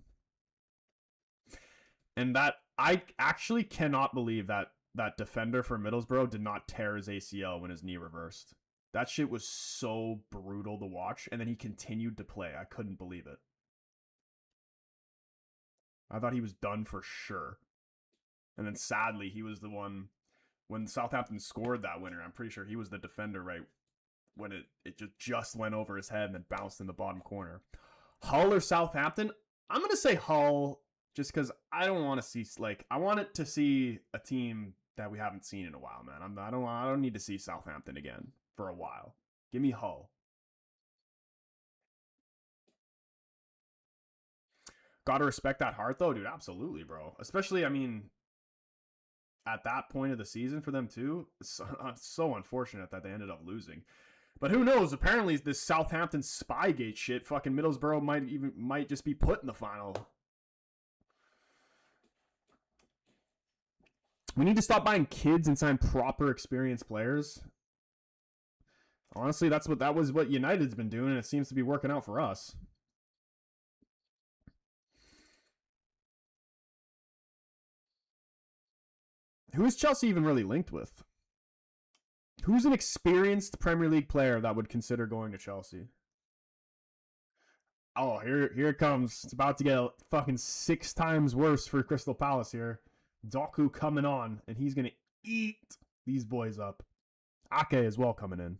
And that, I actually cannot believe that defender for Middlesbrough did not tear his ACL when his knee reversed. That shit was so brutal to watch, and then he continued to play. I couldn't believe it. I thought he was done for sure. And then sadly, he was the one, when Southampton scored that winner, I'm pretty sure he was the defender right when it just went over his head and then bounced in the bottom corner. Hull or Southampton? I'm going to say Hull, just because I don't want to see, like, I want it to see a team that we haven't seen in a while, man. I don't need to see Southampton again for a while. Give me Hull. Gotta respect that heart, though, dude. Absolutely, bro. Especially, I mean, at that point of the season for them, too. It's so unfortunate that they ended up losing. But who knows? Apparently, this Southampton Spygate shit, fucking Middlesbrough might just be put in the final. We need to stop buying kids and sign proper experienced players. Honestly, that was what United's been doing, and it seems to be working out for us. Who is Chelsea even really linked with? Who's an experienced Premier League player that would consider going to Chelsea? Oh, here it comes. It's about to get fucking 6 times worse for Crystal Palace here. Doku coming on, and he's going to eat these boys up. Ake as well coming in.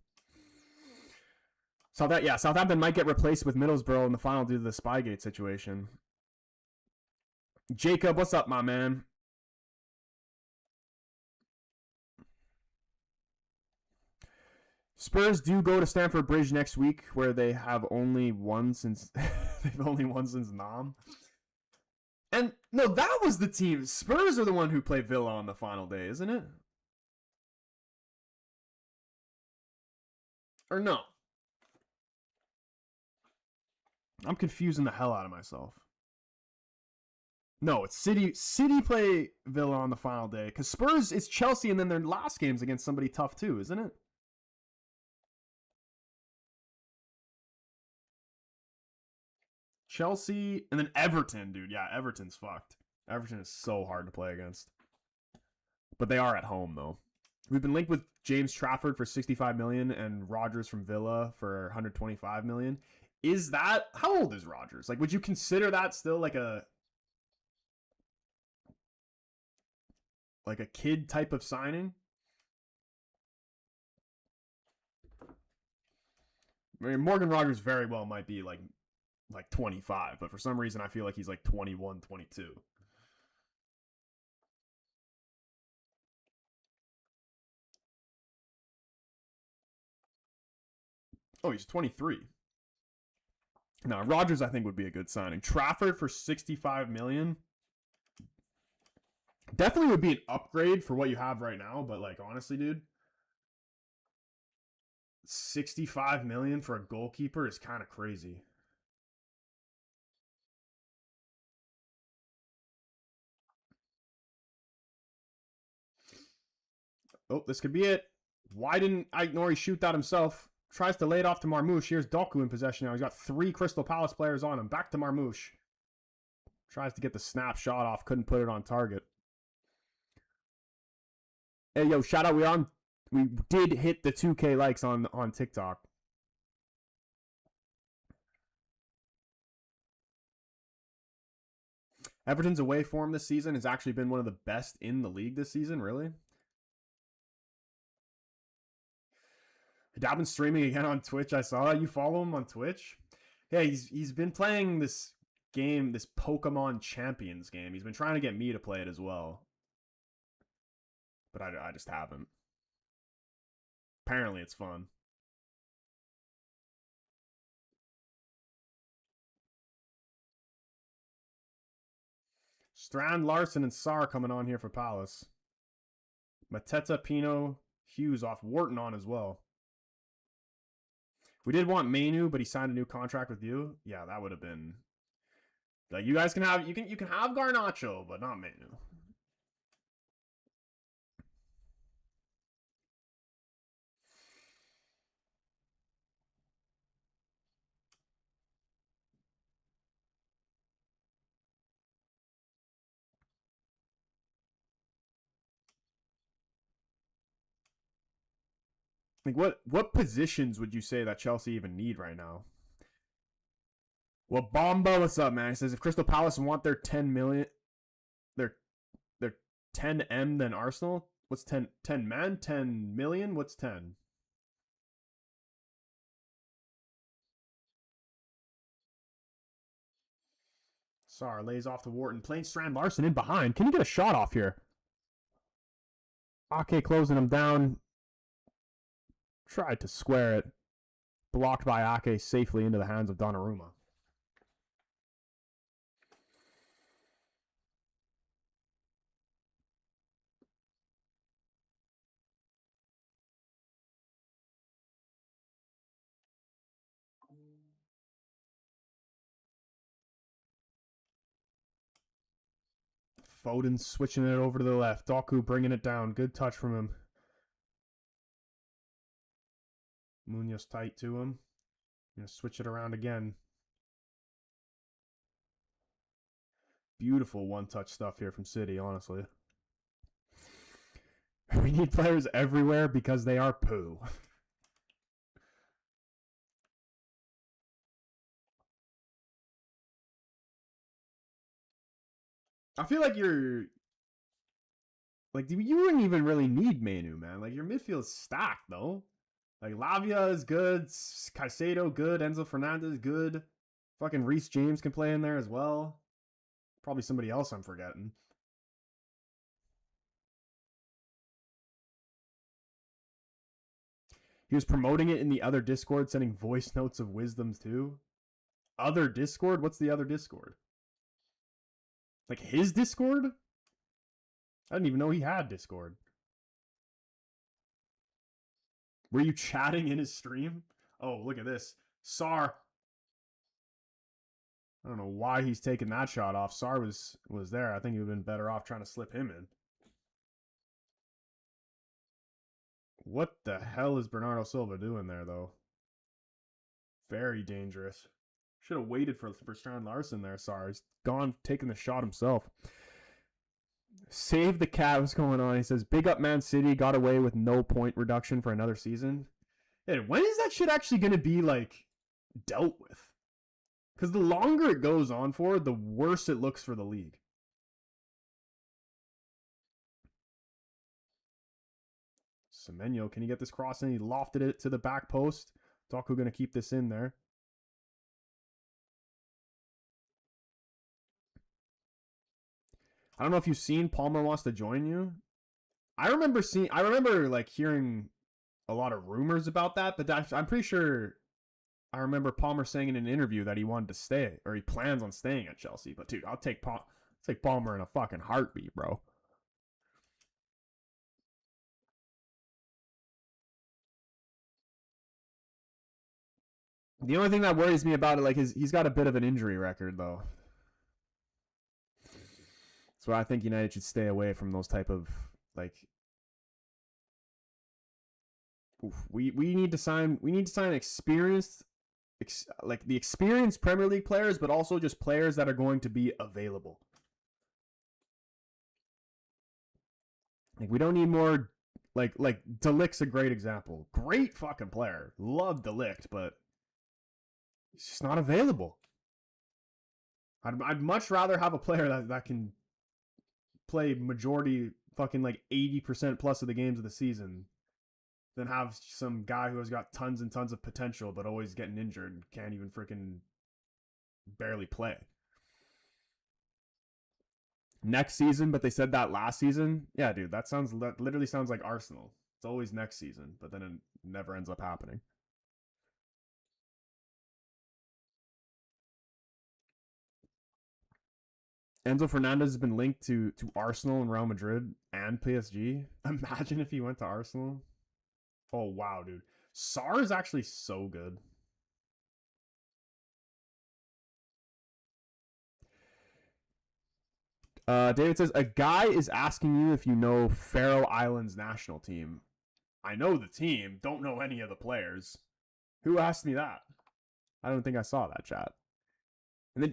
Southampton might get replaced with Middlesbrough in the final due to the Spygate situation. Jacob, what's up, my man? Spurs do go to Stamford Bridge next week, where they have only won since they've only won since Nam. And no, that was the team. Spurs are the one who play Villa on the final day, isn't it? Or no? I'm confusing the hell out of myself. No, it's City. City play Villa on the final day because Spurs it's Chelsea, and then their last game's against somebody tough too, isn't it? Chelsea and then Everton, dude. Yeah, Everton's fucked. Everton is so hard to play against. But they are at home though. We've been linked with James Trafford for 65 million and Rodgers from Villa for 125 million. Is that how old is Rodgers? Like, would you consider that still like a kid type of signing? I mean, Morgan Rodgers very well might be like 25, but for some reason I feel like he's like 21, 22. Oh, he's 23. Now, Rodgers I think would be a good signing. Trafford for 65 million. Definitely would be an upgrade for what you have right now, but like honestly, dude, 65 million for a goalkeeper is kind of crazy. Oh, this could be it. Why didn't Ignori shoot that himself? Tries to lay it off to Marmouche. Here's Doku in possession now. He's got 3 Crystal Palace players on him. Back to Marmouche. Tries to get the snap shot off. Couldn't put it on target. Hey, yo, shout out. We did hit the 2K likes on TikTok. Everton's away form this season has actually been one of the best in the league this season, really. I've been streaming again on Twitch. I saw you follow him on Twitch. Yeah, he's been playing this game, this Pokemon Champions game. He's been trying to get me to play it as well, but I just haven't. Apparently, it's fun. Strand, Larson, and Sar coming on here for Palace. Mateta, Pino, Hughes off. Wharton on as well. We did want Mainu, but he signed a new contract with you. Yeah, that would have been like you guys can have you can have Garnacho, but not Mainu. Like what positions would you say that Chelsea even need right now? Well, Bomba, what's up, man? He says if Crystal Palace want their 10 million, their 10M than Arsenal. What's 10 man? 10 million? What's 10? Sar lays off to Wharton, playing Strand Larson in behind. Can you get a shot off here? Ake closing him down. Tried to square it. Blocked by Ake safely into the hands of Donnarumma. Foden switching it over to the left. Doku bringing it down. Good touch from him. Munoz tight to him. Gonna switch it around again. Beautiful one-touch stuff here from City, honestly. We need players everywhere because they are poo. I feel like you're like you wouldn't even really need Manu, man. Like your midfield's stacked though. Like Lavia is good, Caicedo good, Enzo Fernandez good. Fucking Reece James can play in there as well. Probably somebody else I'm forgetting. He was promoting it in the other Discord, sending voice notes of wisdoms too. Other Discord? What's the other Discord? Like his Discord? I didn't even know he had Discord. Were you chatting in his stream? Oh, look at this. Sar. I don't know why he's taking that shot off. Sar was there. I think he would have been better off trying to slip him in. What the hell is Bernardo Silva doing there, though? Very dangerous. Should have waited for Strand Larson there. Sorry, he's gone taking the shot himself. Save the cat. What's going on? He says, big up Man City. Got away with no point reduction for another season. Hey, when is that shit actually going to be, like, dealt with? Because the longer it goes on for, the worse it looks for the league. Semenyo, can he get this cross in? He lofted it to the back post. Doku going to keep this in there. I don't know if you've seen Palmer wants to join you. I remember like hearing a lot of rumors about that, but I'm pretty sure I remember Palmer saying in an interview that he wanted to stay or he plans on staying at Chelsea. But dude, I'll take Palmer in a fucking heartbeat, bro. The only thing that worries me about it, like, he's got a bit of an injury record, though. So I think United should stay away from those type of, like, we need to sign experienced, like the experienced Premier League players, but also just players that are going to be available. Like we don't need more. Like De Ligt's a great example. Great fucking player. Love De Ligt, but he's just not available. I'd much rather have a player that can play majority fucking like 80% plus of the games of the season than have some guy who has got tons and tons of potential but always getting injured and can't even freaking barely play. Next season, but they said that last season. Yeah, dude, that literally sounds like Arsenal. It's always next season, but then it never ends up happening. Enzo Fernandez has been linked to Arsenal and Real Madrid and PSG. Imagine if he went to Arsenal. Oh, wow, dude. Sar is actually so good. David says, a guy is asking you if you know Faroe Islands national team. I know the team, don't know any of the players. Who asked me that? I don't think I saw that chat. And then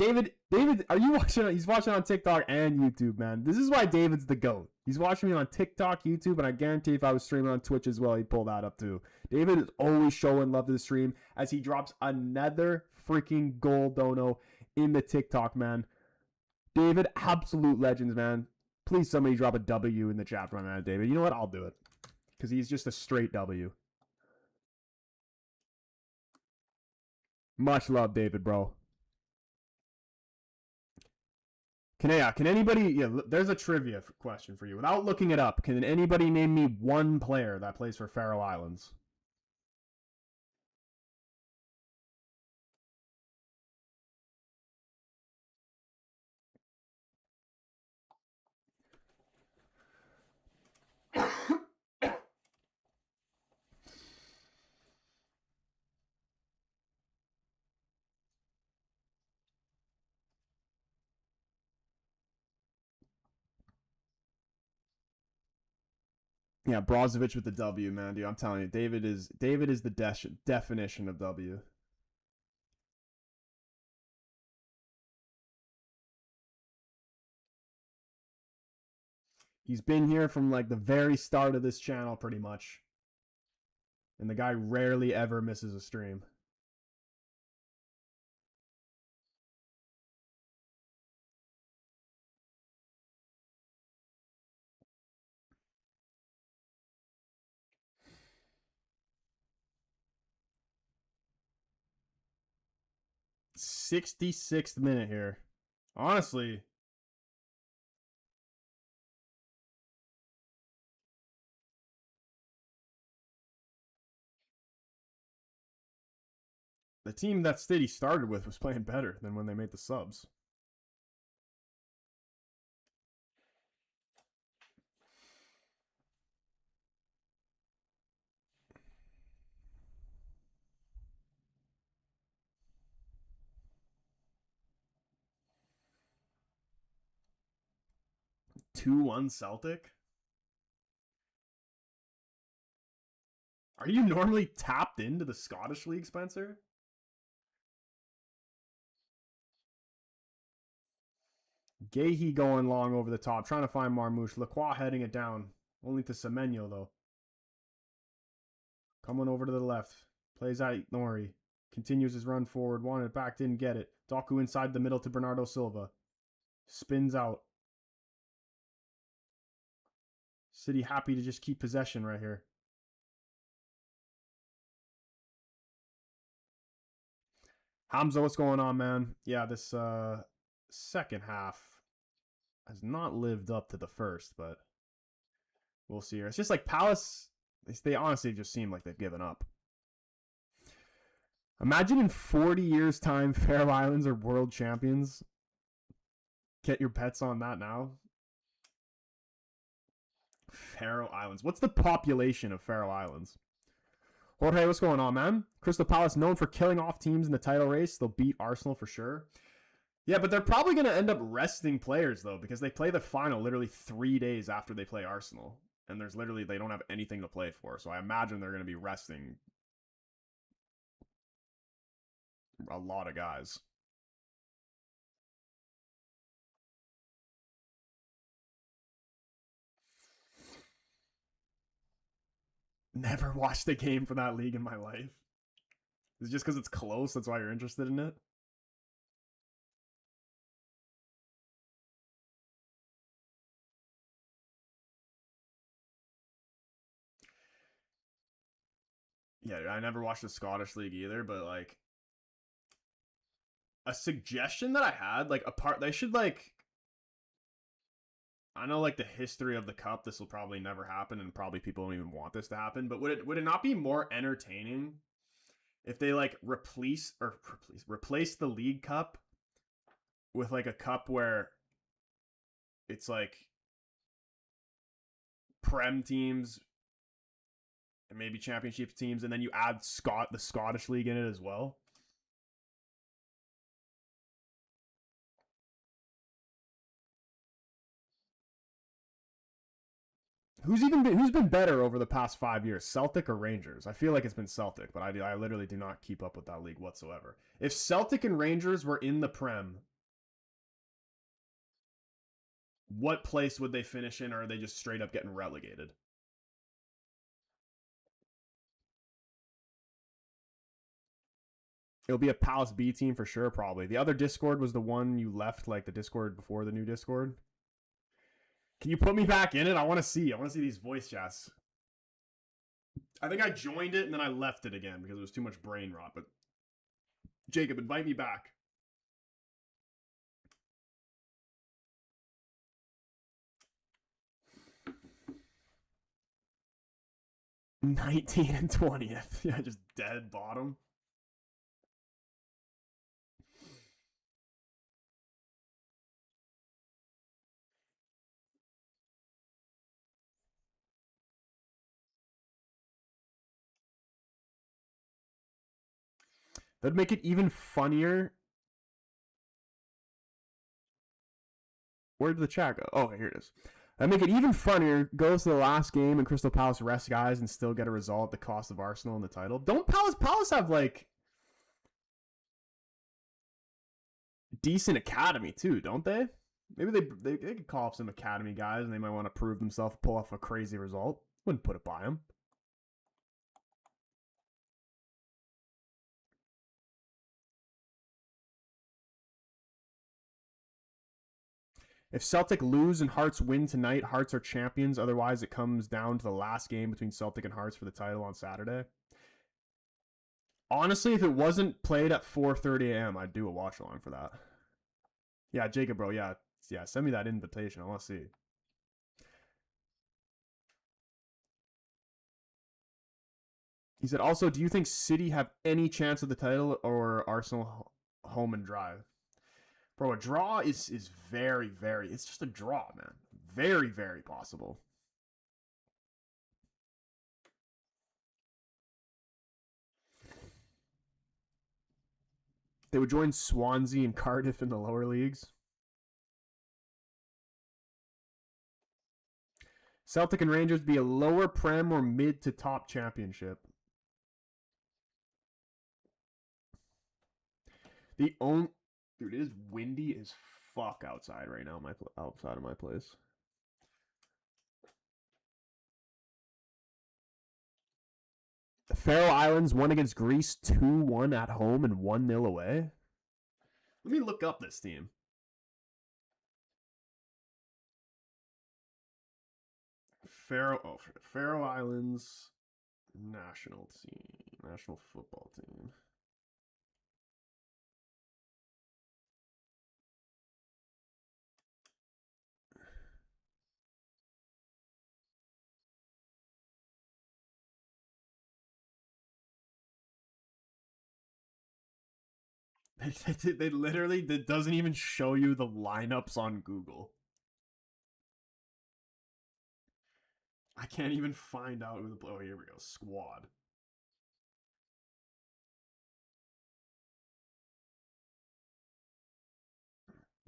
David, are you watching? He's watching on TikTok and YouTube, man. This is why David's the GOAT. He's watching me on TikTok, YouTube, and I guarantee if I was streaming on Twitch as well, he'd pull that up too. David is always showing love to the stream as he drops another freaking goal dono in the TikTok, man. David, absolute legends, man. Please somebody drop a W in the chat for my man, David. You know what? I'll do it. Because he's just a straight W. Much love, David, bro. Can anybody? Yeah, there's a trivia question for you. Without looking it up, can anybody name me one player that plays for Faroe Islands? Yeah, Brozovic with the W, man, dude. I'm telling you, David is the definition of W. He's been here from like the very start of this channel, pretty much. And the guy rarely ever misses a stream. 66th minute here. Honestly, the team that City started with was playing better than when they made the subs. Two 1 Celtic. Are you normally tapped into the Scottish League, Spencer? Gahey going long over the top, trying to find Marmouche. Lacroix heading it down. Only to Semenyo, though. Coming over to the left. Plays out Nori. Continues his run forward. Wanted it back, didn't get it. Doku inside the middle to Bernardo Silva. Spins out. City happy to just keep possession right here. Hamza, what's going on, man? Yeah, this second half has not lived up to the first, but we'll see here. It's just like Palace, they honestly just seem like they've given up. Imagine in 40 years' time, Faroe Islands are world champions. Get your bets on that now. Faroe Islands. What's the population of Faroe Islands? Jorge, what's going on, man? Crystal Palace known for killing off teams in the title race. They'll beat Arsenal for sure. Yeah, but they're probably going to end up resting players, though, because they play the final literally 3 days after they play Arsenal. And there's literally, they don't have anything to play for. So I imagine they're going to be resting a lot of guys. Never watched a game for that league in my life. Is it just because it's close? That's why you're interested in it? Yeah, I never watched the Scottish League either, but like a suggestion that I had, like they should like, I know like the history of the cup, this will probably never happen and probably people don't even want this to happen, but would it not be more entertaining if they like replace the League Cup with like a cup where it's like Prem teams and maybe championship teams, and then you add the Scottish League in it as well? Who's been better over the past 5 years, Celtic or Rangers? I feel like it's been Celtic, but I literally do not keep up with that league whatsoever. If Celtic and Rangers were in the Prem, what place would they finish in, or are they just straight up getting relegated? It'll be a Palace B team for sure, probably. The other Discord was the one you left, like the Discord before the new Discord. Can you put me back in it? I want to see these voice chats. I think I joined it and then I left it again because it was too much brain rot. But Jacob, invite me back. $19 and 20th. Yeah, just dead bottom. That'd make it even funnier. Where did the chat go? Oh, here it is. That'd make it even funnier. Goes to the last game and Crystal Palace rest guys and still get a result at the cost of Arsenal in the title. Don't Palace have like decent academy too, don't they? Maybe they could call up some academy guys and they might want to prove themselves, pull off a crazy result. Wouldn't put it by them. If Celtic lose and Hearts win tonight, Hearts are champions. Otherwise, it comes down to the last game between Celtic and Hearts for the title on Saturday. Honestly, if it wasn't played at 4:30 a.m., I'd do a watch along for that. Yeah, Jacob, bro. Yeah, send me that invitation. I want to see. He said, also, do you think City have any chance of the title or Arsenal home and dry? Bro, a draw is very, very, it's just a draw, man. Very, very possible. They would join Swansea and Cardiff in the lower leagues. Celtic and Rangers be a lower Prem or mid to top championship. The only dude, it is windy as fuck outside right now. Outside of my place. The Faroe Islands won against Greece 2-1 at home and 1-0 away. Let me look up this team. Faroe Islands national football team. They literally, it doesn't even show you the lineups on Google. I can't even find out who the. Oh, here we go. Squad.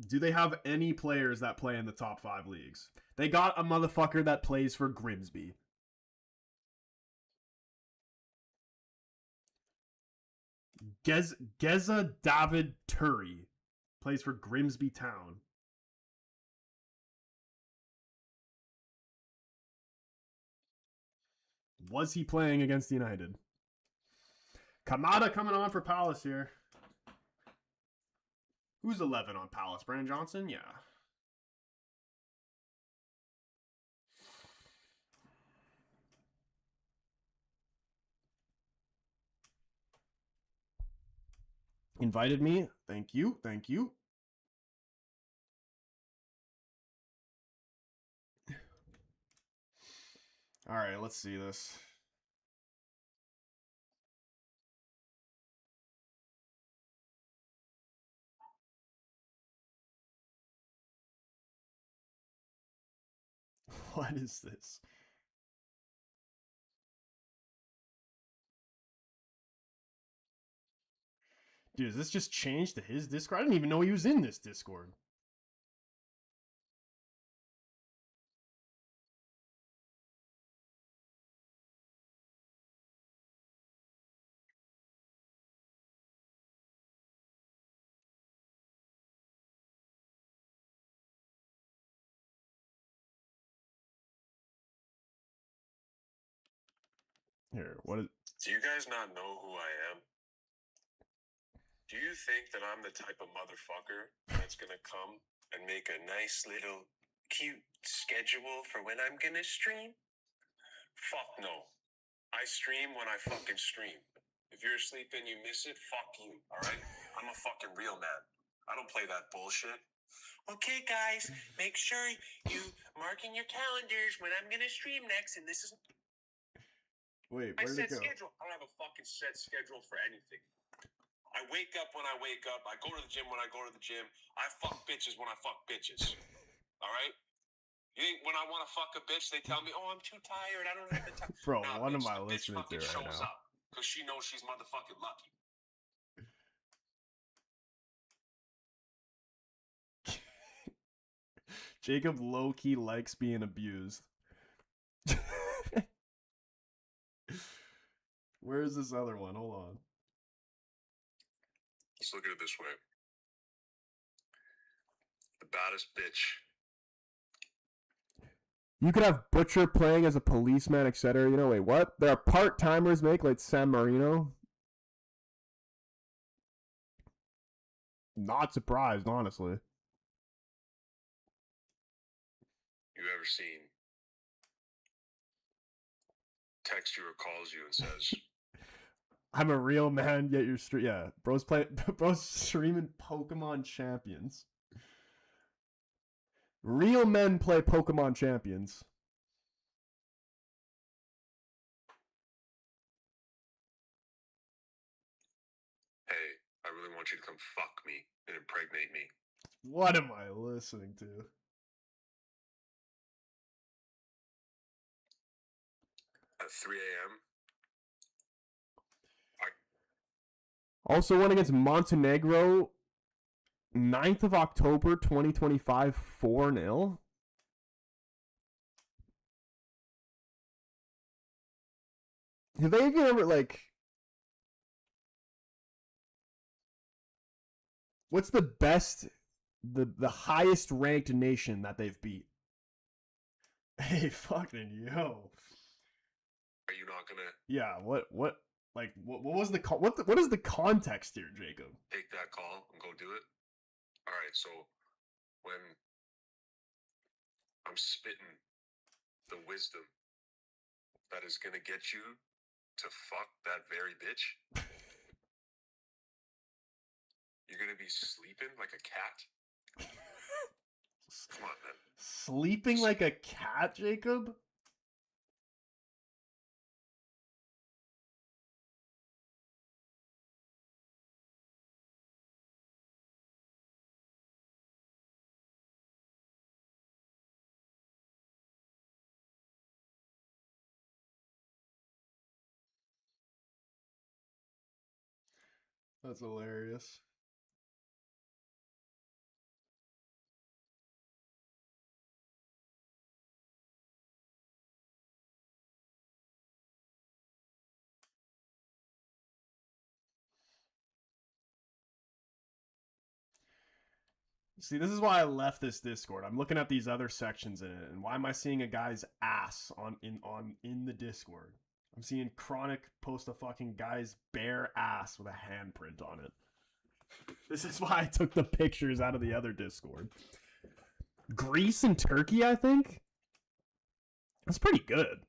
Do they have any players that play in the top 5 leagues? They got a motherfucker that plays for Grimsby. Geza David Turi plays for Grimsby Town. Was he playing against United? Kamada coming on for Palace here. Who's 11 on Palace? Brandon Johnson? Yeah. Invited me. Thank you. Thank you. All right, let's see this. What is this? Dude, is this just changed to his Discord? I didn't even know he was in this Discord. Here, what is... Do you guys not know who I am? Do you think that I'm the type of motherfucker that's gonna come and make a nice little cute schedule for when I'm gonna stream? Fuck no. I stream when I fucking stream. If you're asleep and you miss it, fuck you, alright? I'm a fucking real man. I don't play that bullshit. Okay, guys, make sure you mark in your calendars when I'm gonna stream next, and this is... Wait, I where'd set it go? schedule. I don't have a fucking set schedule for anything. I wake up when I wake up. I go to the gym when I go to the gym. I fuck bitches when I fuck bitches. All right? You think when I want to fuck a bitch, they tell me, "Oh, I'm too tired. I don't have the time." Bro, nah, what bitch, am I the bitch listening to fucking right shows now? up because she knows she's motherfucking lucky. Jacob low-key likes being abused. Where is this other one? Hold on. Let's look at it this way. The baddest bitch. You could have Butcher playing as a policeman, etc. You know, wait, what? There are part-timers make like San Marino. Not surprised, honestly. You ever seen text you or calls you and says, I'm a real man, yet you're yeah. Bro's streaming Pokemon Champions. Real men play Pokemon Champions. Hey, I really want you to come fuck me and impregnate me. What am I listening to? At 3 a.m. Also won against Montenegro 9th of October 2025 4-0. Have they even ever like what's the best the highest ranked nation that they've beat? Hey fucking yo. Are you not gonna Yeah, what was the what is the context here, Jacob? take that call and go do it? All right, so when I'm spitting the wisdom that is gonna get you to fuck that very bitch, you're gonna be sleeping like a cat. Come on, man. Sleeping like a cat, Jacob? That's hilarious. See, this is why I left this Discord. I'm looking at these other sections in it, and why am I seeing a guy's ass in the Discord? I'm seeing Chronic post a fucking guy's bare ass with a handprint on it. This is why I took the pictures out of the other Discord. Greece and Turkey, I think? That's pretty good.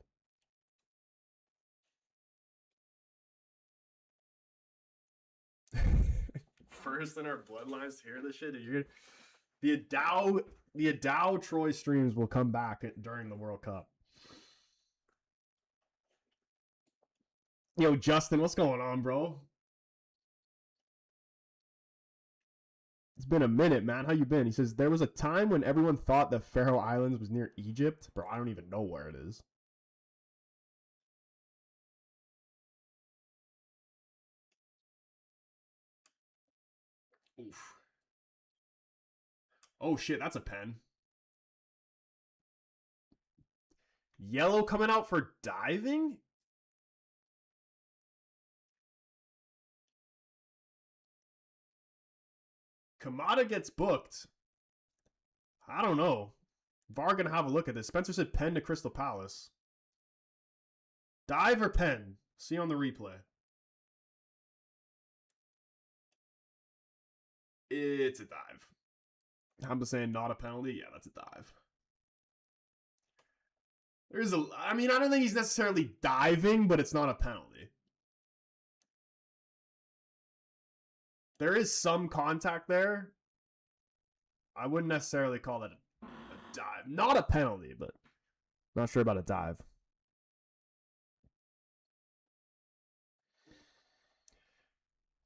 First in our bloodlines to hear this shit. The Adao Troy streams will come back during the World Cup. Yo, Justin, what's going on, bro? It's been a minute, man. How you been? He says, there was a time when everyone thought the Faroe Islands was near Egypt. Bro, I don't even know where it is. Oof. Oh, shit, that's a pen. Yellow coming out for diving? Kamada gets booked. I don't know. VAR gonna have a look at this. Spencer said pen to Crystal Palace. Dive or pen? See on the replay. It's a dive. I'm just saying not a penalty. Yeah, that's a dive. I don't think he's necessarily diving, but it's not a penalty. There is some contact there. I wouldn't necessarily call that a dive. Not a penalty, but not sure about a dive.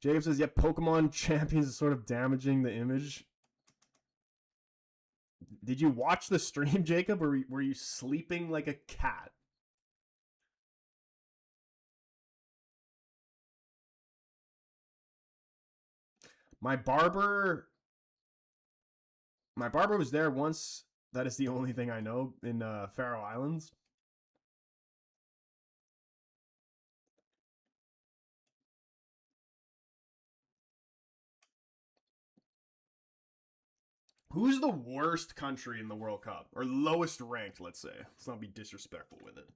Jacob says, yep, Pokemon Champions is sort of damaging the image. Did you watch the stream, Jacob, or were you sleeping like a cat? My barber was there once. That is the only thing I know in Faroe Islands. Who's the worst country in the World Cup? Or lowest ranked, let's say. Let's not be disrespectful with it.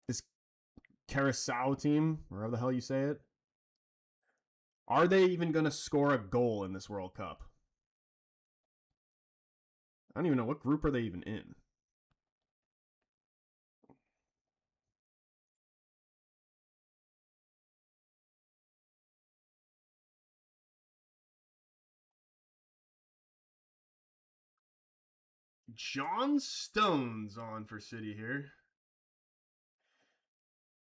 This Curacao team, or however the hell you say it, are they even going to score a goal in this World Cup? I don't even know. What group are they even in? John Stones on for City here.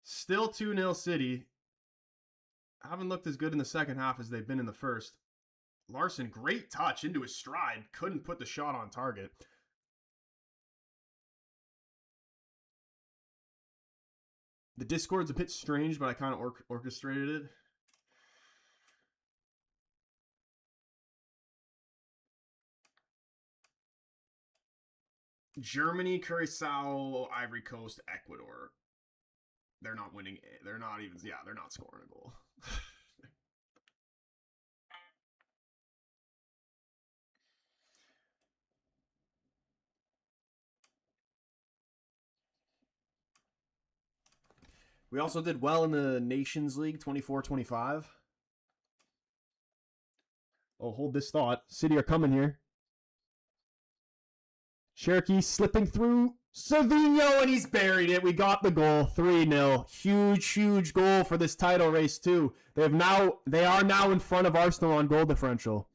Still 2-0 City. Haven't looked as good in the second half as they've been in the first. Larson, great touch into his stride. Couldn't put the shot on target. The Discord's a bit strange, but I kind of orchestrated it. Germany, Curacao, Ivory Coast, Ecuador. They're not winning. They're not even. Yeah, they're not scoring a goal. We also did well in the Nations League 24-25. Oh, hold this thought. City are coming here. Cherokee slipping through. Savinho, and he's buried it. We got the goal. 3-0. Huge, huge goal for this title race, too. They are now in front of Arsenal on goal differential.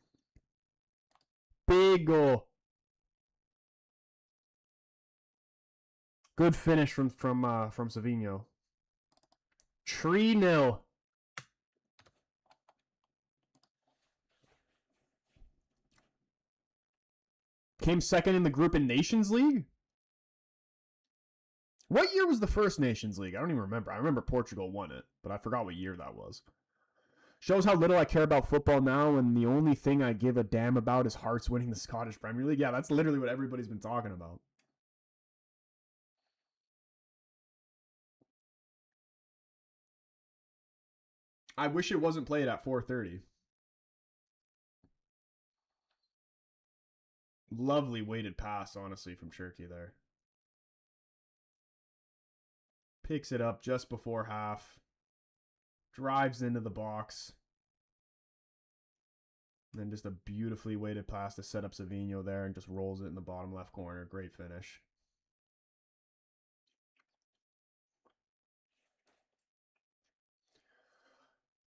Big goal. Good finish from Savinho. 3-0. Came second in the group in Nations League? What year was the first Nations League? I don't even remember. I remember Portugal won it, but I forgot what year that was. Shows how little I care about football now, and the only thing I give a damn about is Hearts winning the Scottish Premier League. Yeah, that's literally what everybody's been talking about. I wish it wasn't played at 4:30. Lovely weighted pass, honestly, from Cherokee there. Picks it up just before half. Drives into the box. And then just a beautifully weighted pass to set up Savinho there and just rolls it in the bottom left corner. Great finish.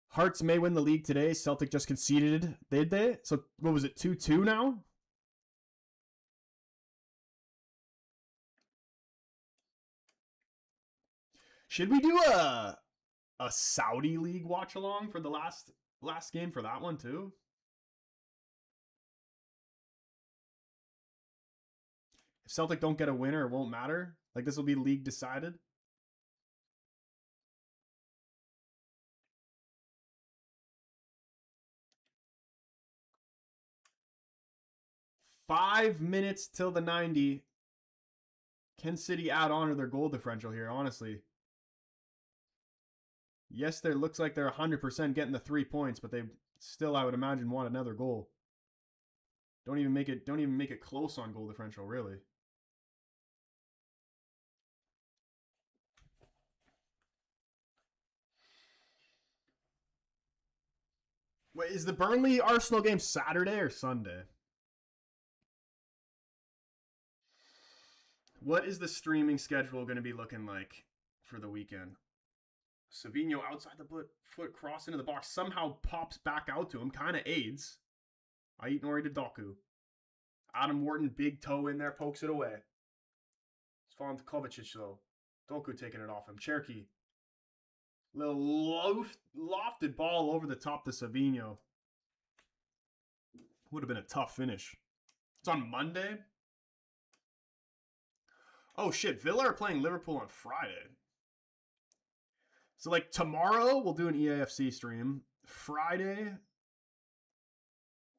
Hearts may win the league today. Celtic just conceded, did they? So what was it, 2-2 now? Should we do a Saudi league watch along for the last game for that one too? If Celtic don't get a winner, it won't matter. Like this will be league decided. Five minutes till the 90. Can City add on to their goal differential here, honestly? Yes, there looks like they're 100% getting the 3 points, but they still, I would imagine, want another goal. Don't even make it close on goal differential, really. Wait, is the Burnley Arsenal game Saturday or Sunday? What is the streaming schedule going to be looking like for the weekend? Savinho outside the foot, cross into the box, somehow pops back out to him, kind of aids. Ait Nori to Doku. Adam Wharton, big toe in there, pokes it away. It's falling to Kovacic, though. Doku taking it off him. Cherokee. Little lofted ball over the top to Savinho. Would have been a tough finish. It's on Monday. Oh shit, Villa are playing Liverpool on Friday. So like tomorrow we'll do an EAFC stream. Friday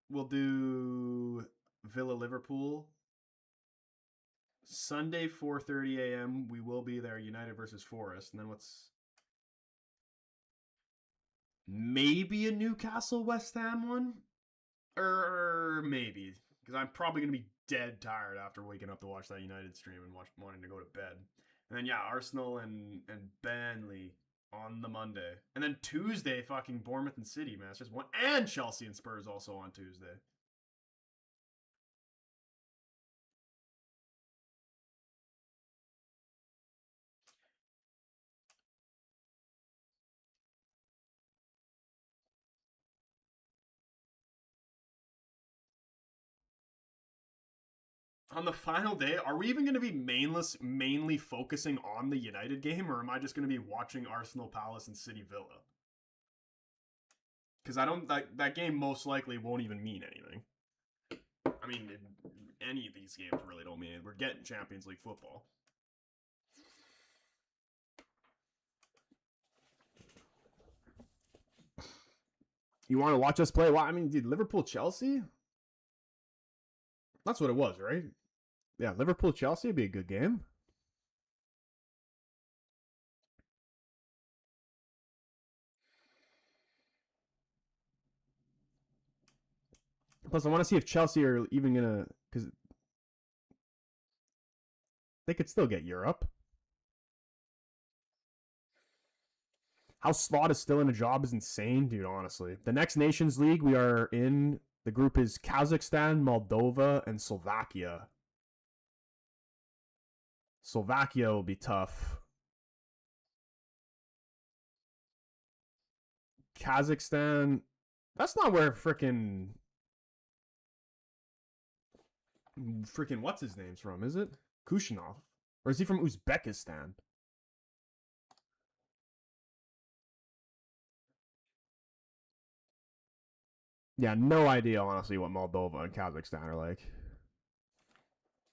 we'll do Villa Liverpool. Sunday 4:30 a.m. we will be there, United versus Forest. And then what's maybe a Newcastle West Ham one? Or maybe. Because I'm probably going to be dead tired after waking up to watch that United stream and wanting to go to bed. And then, yeah, Arsenal and Burnley on the Monday. And then Tuesday, fucking Bournemouth and City, man. It's just one. And Chelsea and Spurs also on Tuesday. On the final day, are we even going to be mainly focusing on the United game, or am I just going to be watching Arsenal, Palace, and City Villa? Because I don't that game most likely won't even mean anything. I mean, any of these games really don't mean it. We're getting Champions League football. You want to watch us play? Well, I mean, dude, Liverpool-Chelsea? That's what it was, right? Yeah, Liverpool-Chelsea would be a good game. Plus, I want to see if Chelsea are even going to... Because they could still get Europe. How Slot is still in a job is insane, dude, honestly. The next Nations League we are in, the group is Kazakhstan, Moldova, and Slovakia. Slovakia will be tough. Kazakhstan, that's not where freaking what's his name's from, is it? Kushinov. Or is he from Uzbekistan? Yeah, no idea, honestly, what Moldova and Kazakhstan are like.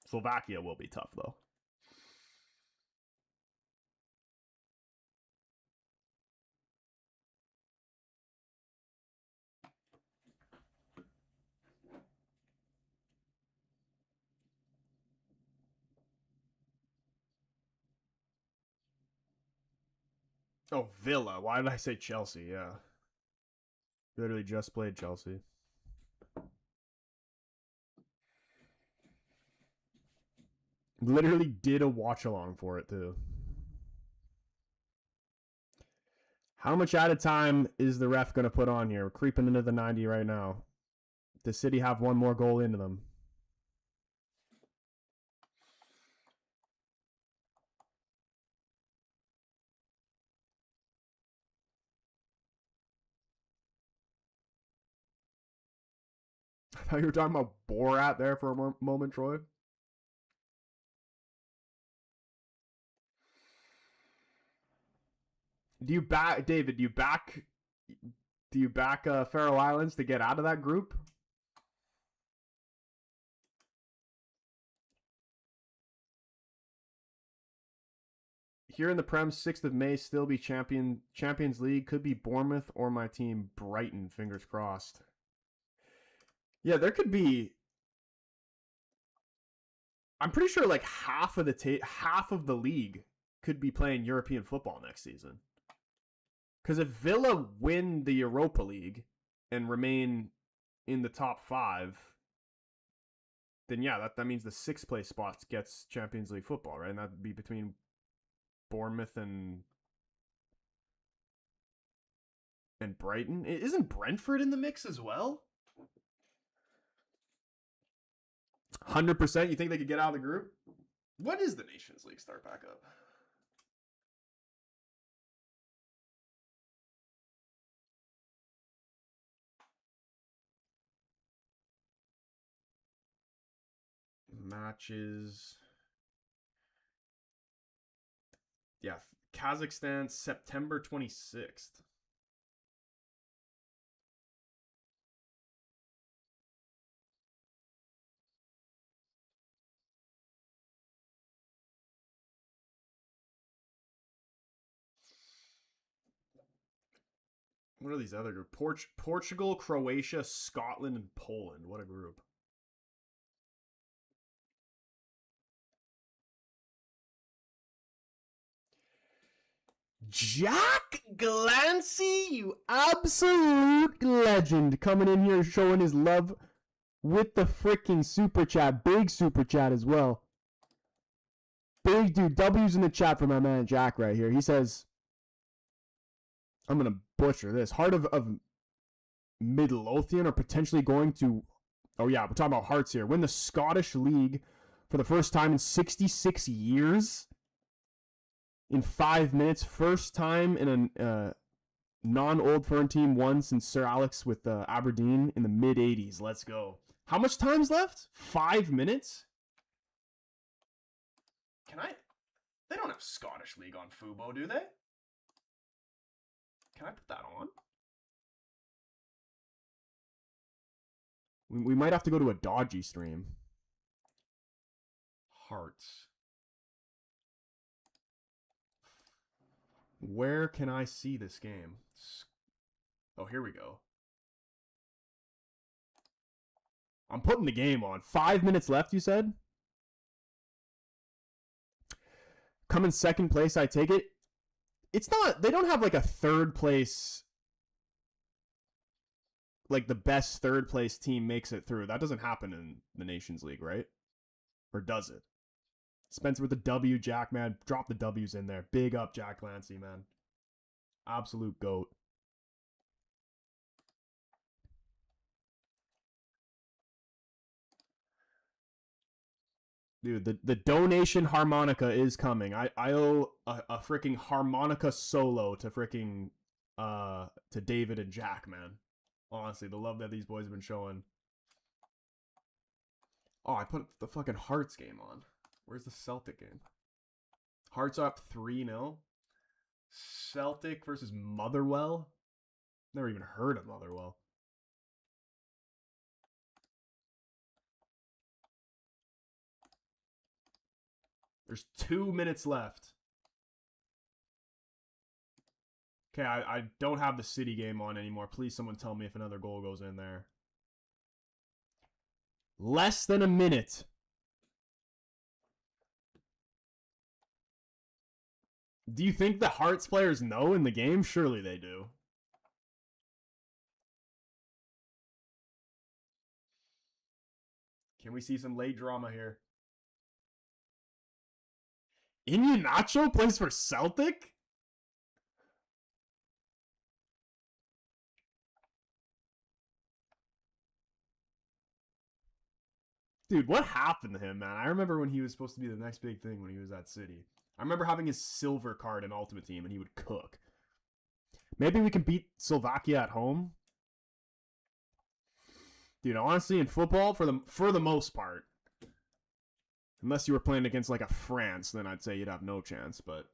Slovakia will be tough, though. Oh, Villa. Why did I say Chelsea? Yeah. Literally just played Chelsea. Literally did a watch along for it, too. How much at a time is the ref going to put on here? We're creeping into the 90 right now. Does City have one more goal into them? I thought you were talking about Borat there for a moment, Troy. Do you back David? Do you back Faroe Islands to get out of that group? Here in the Prem, 6th of May, still be Champions League. Could be Bournemouth or my team, Brighton. Fingers crossed. Yeah, there could be. I'm pretty sure like half of the league could be playing European football next season. Because if Villa win the Europa League and remain in the top 5, then yeah, that means the 6th place spots gets Champions League football, right? And that'd be between Bournemouth and Brighton. Isn't Brentford in the mix as well? 100%? You think they could get out of the group? What is the Nations League start back up? Matches. Yeah, Kazakhstan, September 26th. What are these other groups? Portugal, Croatia, Scotland, and Poland. What a group. Jack Glancy, you absolute legend, coming in here showing his love with the freaking super chat. Big super chat as well. Big dude. W's in the chat for my man Jack right here. He says, I'm going to butcher this. Heart of Midlothian are potentially going to, oh yeah, we're talking about Hearts here, win the Scottish League for the first time in 66 years. In 5 minutes, first time in a non-Old Firm team won since Sir Alex with Aberdeen in the mid-80s. Let's go. How much time's left? 5 minutes? Can I? They don't have Scottish League on Fubo, do they? Can I put that on? We might have to go to a dodgy stream. Hearts. Where can I see this game? Oh, here we go. I'm putting the game on. 5 minutes left, you said? Come in second place, I take it. It's not, they don't have like a third place, like the best third place team makes it through. That doesn't happen in the Nations League, right? Or does it? Spencer with the W, Jack, man. Drop the W's in there. Big up, Jack Clancy, man. Absolute GOAT. Dude, the donation harmonica is coming. I owe a freaking harmonica solo to freaking to David and Jack, man. Honestly, the love that these boys have been showing. Oh, I put the fucking Hearts game on. Where's the Celtic game? Hearts up 3-0. Celtic versus Motherwell. Never even heard of Motherwell. There's 2 minutes left. Okay, I don't have the City game on anymore. Please, someone tell me if another goal goes in there. Less than a minute. Do you think the Hearts players know in the game? Surely they do. Can we see some late drama here? Iñárritu plays for Celtic? Dude, what happened to him, man? I remember when he was supposed to be the next big thing when he was at City. I remember having his silver card in Ultimate Team and he would cook. Maybe we can beat Slovakia at home. Dude, honestly, in football, for the most part, unless you were playing against like a France, then I'd say you'd have no chance, but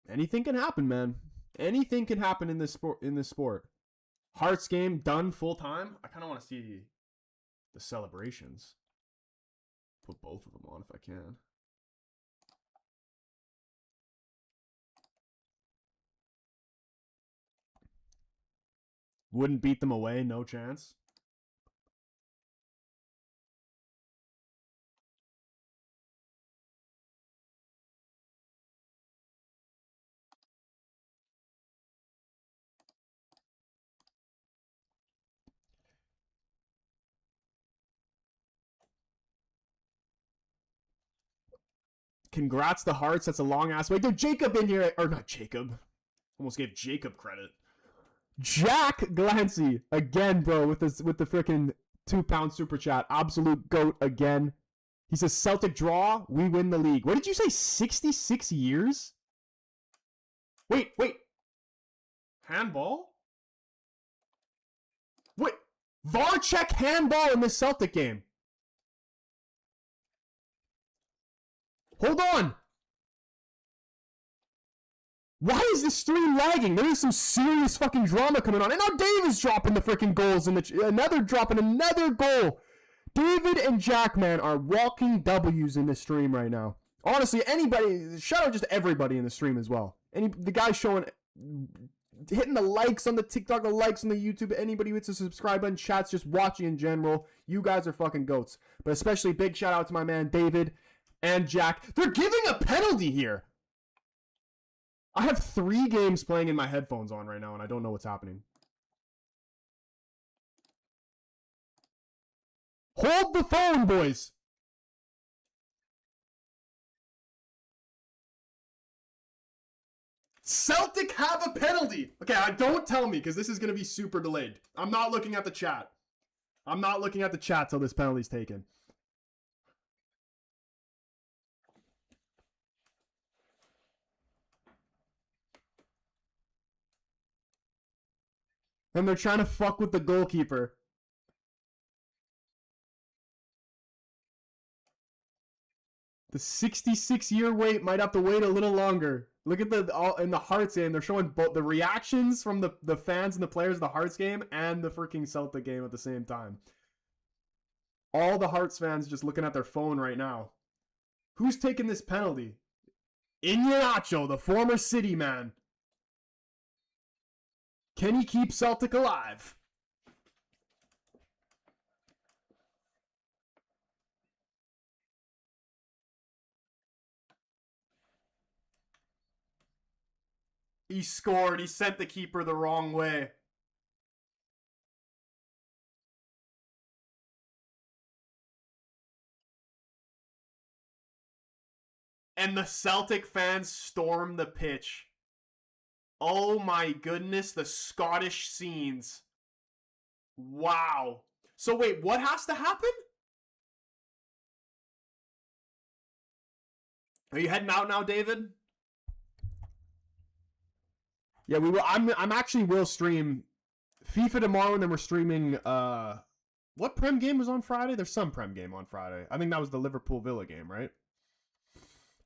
anything can happen, man. Anything can happen in this sport. Hearts game done full time. I kind of want to see the celebrations. Put both of them on if I can. Wouldn't beat them away, no chance. Congrats to Hearts. That's a long ass way. Go Jacob in here. Or not Jacob. Almost gave Jacob credit. Jack Glancy again, bro, with the freaking £2 super chat. Absolute GOAT again. He says Celtic draw, we win the league. What did you say? 66 years? Wait. Handball? Wait. VAR check handball in this Celtic game. Hold on. Why is this stream lagging? There is some serious fucking drama coming on. And now David's dropping the freaking goals. Dropping another goal. David and Jackman are walking W's in this stream right now. Honestly, anybody, shout out just everybody in the stream as well. The guy showing, hitting the likes on the TikTok, the likes on the YouTube, anybody who hits the subscribe button, chats, just watching in general. You guys are fucking goats. But especially big shout out to my man David and Jack. They're giving a penalty here. I have 3 games playing in my headphones on right now, and I don't know what's happening. Hold the phone, boys. Celtic have a penalty. Okay, don't tell me, because this is going to be super delayed. I'm not looking at the chat. I'm not looking at the chat till this penalty's taken. And they're trying to fuck with the goalkeeper. The 66-year wait might have to wait a little longer. Look at in the Hearts game. They're showing both the reactions from the fans and the players of the Hearts game and the freaking Celtic game at the same time. All the Hearts fans just looking at their phone right now. Who's taking this penalty? Iñárritu, the former City man. Can he keep Celtic alive? He scored. He sent the keeper the wrong way. And the Celtic fans storm the pitch. Oh my goodness, the Scottish scenes. Wow. So wait, what has to happen? Are you heading out now, David? Yeah, we will. I'm actually will stream FIFA tomorrow, and then we're streaming. What Prem game was on Friday? There's some Prem game on Friday. I think that was the Liverpool Villa game, right?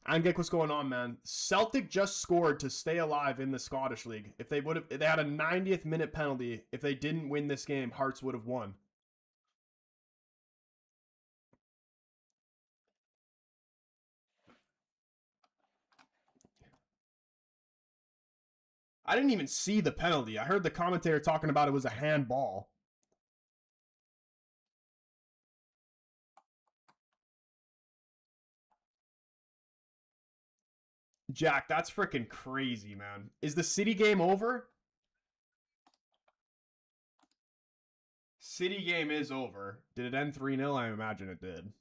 And get what's going on, man. Celtic just scored to stay alive in the Scottish League. If they had a 90th minute penalty. If they didn't win this game, Hearts would have won. I didn't even see the penalty. I heard the commentator talking about it was a handball. Jack, that's freaking crazy, man. Is the City game over? City game is over. Did it end 3-0? I imagine it did.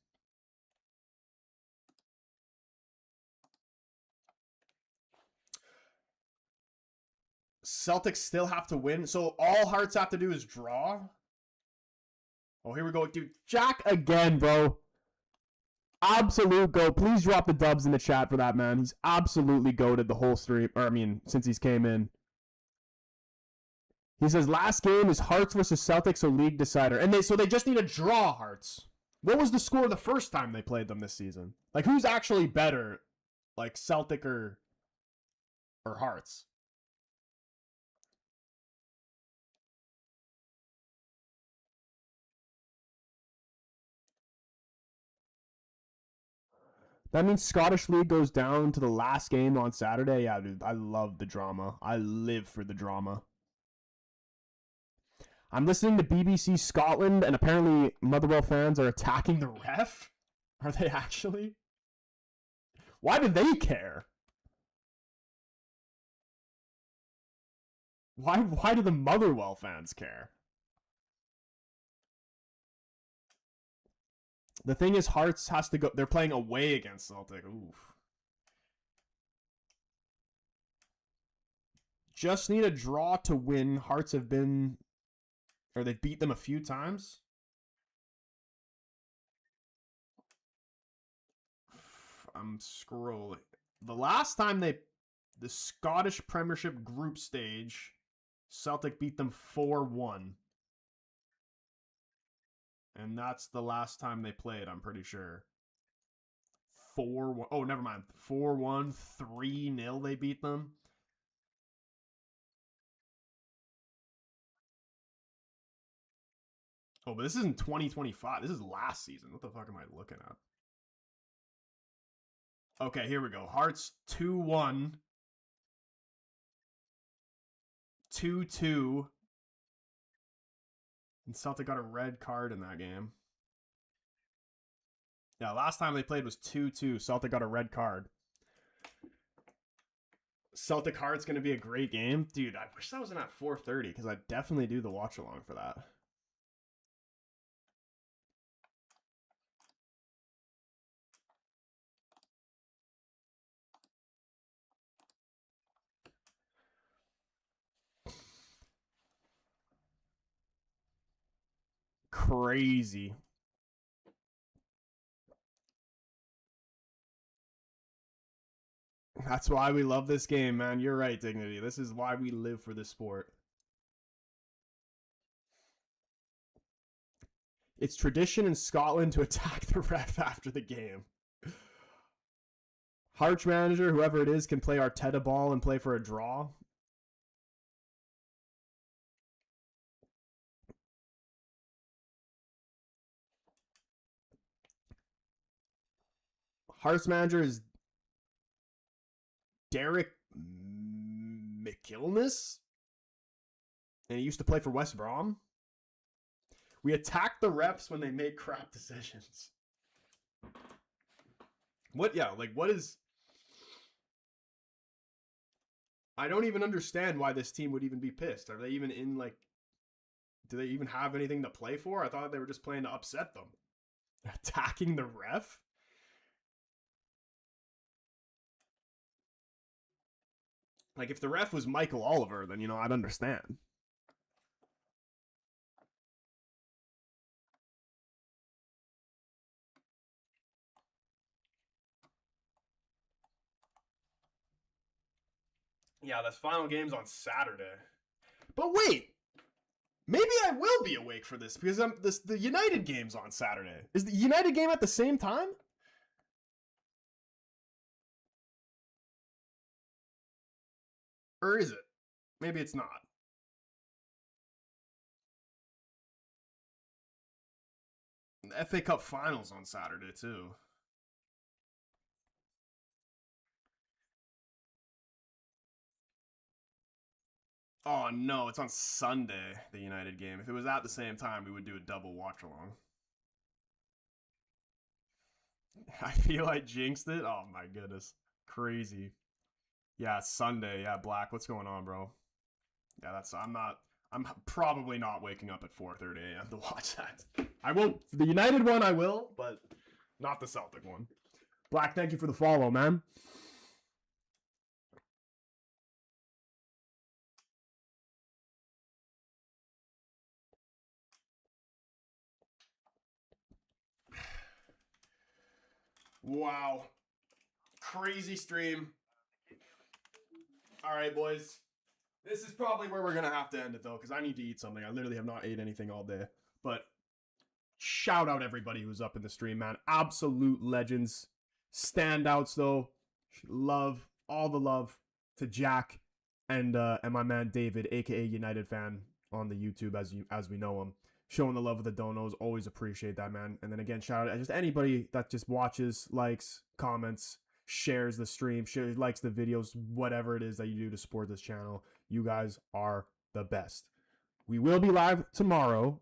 Celtics still have to win. So all Hearts have to do is draw. Oh, here we go, dude. Jack again, bro. Absolute go. Please drop the dubs in the chat for that, man. He's absolutely goated the whole stream. Or, I mean, since he's came in. He says, last game is Hearts versus Celtics, so league decider. And they just need a draw, Hearts. What was the score the first time they played them this season? Like, who's actually better? Like, Celtic or Hearts? That means Scottish League goes down to the last game on Saturday. Yeah, dude, I love the drama. I live for the drama. I'm listening to BBC Scotland, and apparently Motherwell fans are attacking the ref. Are they actually? Why do they care? Why do the Motherwell fans care? The thing is, Hearts has to go. They're playing away against Celtic. Oof. Just need a draw to win. Hearts have been, or they've beat them a few times. I'm scrolling. The last time the Scottish Premiership group stage, Celtic beat them 4-1. And that's the last time they played, I'm pretty sure. 4-1. Oh, never mind. 4-1, 3-0 they beat them. Oh, but this isn't 2025. This is last season. What the fuck am I looking at? Okay, here we go. Hearts 2-1. 2-2. And Celtic got a red card in that game. Yeah, last time they played was 2-2. Celtic got a red card. Celtic Hearts going to be a great game. Dude, I wish that wasn't at 4:30 because I'd definitely do the watch along for that. Crazy. That's why we love this game, man. You're right, Dignity. This is why we live for this sport. It's tradition in Scotland to attack the ref after the game. Hearts manager, whoever it is, can play Arteta ball and play for a draw. Hearts manager is Derek McIlness, and he used to play for West Brom. We attack the refs when they make crap decisions. What? Yeah, like what is... I don't even understand why this team would even be pissed. Are they even in, like... Do they even have anything to play for? I thought they were just playing to upset them. Attacking the ref? Like, if the ref was Michael Oliver, then, you know, I'd understand. Yeah, this final game's on Saturday. But wait! Maybe I will be awake for this, because the United game's on Saturday. Is the United game at the same time? Or is it? Maybe it's not. The FA Cup Finals on Saturday, too. Oh, no, it's on Sunday, the United game. If it was at the same time, we would do a double watch-along. I feel I jinxed it. Oh, my goodness. Crazy. Yeah, Sunday. Yeah, Black, what's going on, bro? Yeah, I'm probably not waking up at 4:30 a.m. to watch that. I will, the United one I will, but not the Celtic one. Black, thank you for the follow, man. Wow. Crazy stream. All right, boys. This is probably where we're going to have to end it, though, because I need to eat something. I literally have not ate anything all day. But shout out everybody who's up in the stream, man. Absolute legends. Standouts, though. Love, all the love to Jack and my man David, a.k.a. United fan on the YouTube as we know him. Showing the love of the donos. Always appreciate that, man. And then again, shout out just anybody that just watches, likes, comments, shares the stream, likes the videos, whatever it is that you do to support this channel. You guys are the best. We will be live tomorrow.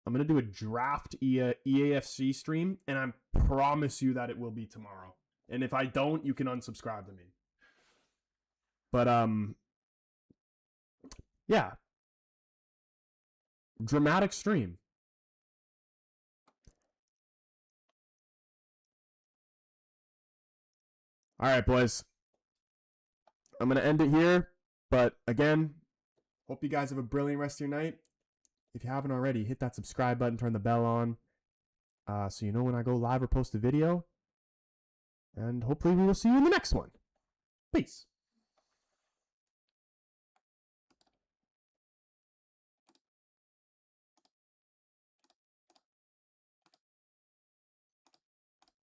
I'm going to do a draft EAFC stream, and I promise you that it will be tomorrow. And if I don't, you can unsubscribe to me. But, yeah. Dramatic stream. All right, boys. I'm going to end it here. But again, hope you guys have a brilliant rest of your night. If you haven't already, hit that subscribe button, turn the bell on, so you know when I go live or post a video. And hopefully we will see you in the next one. Peace.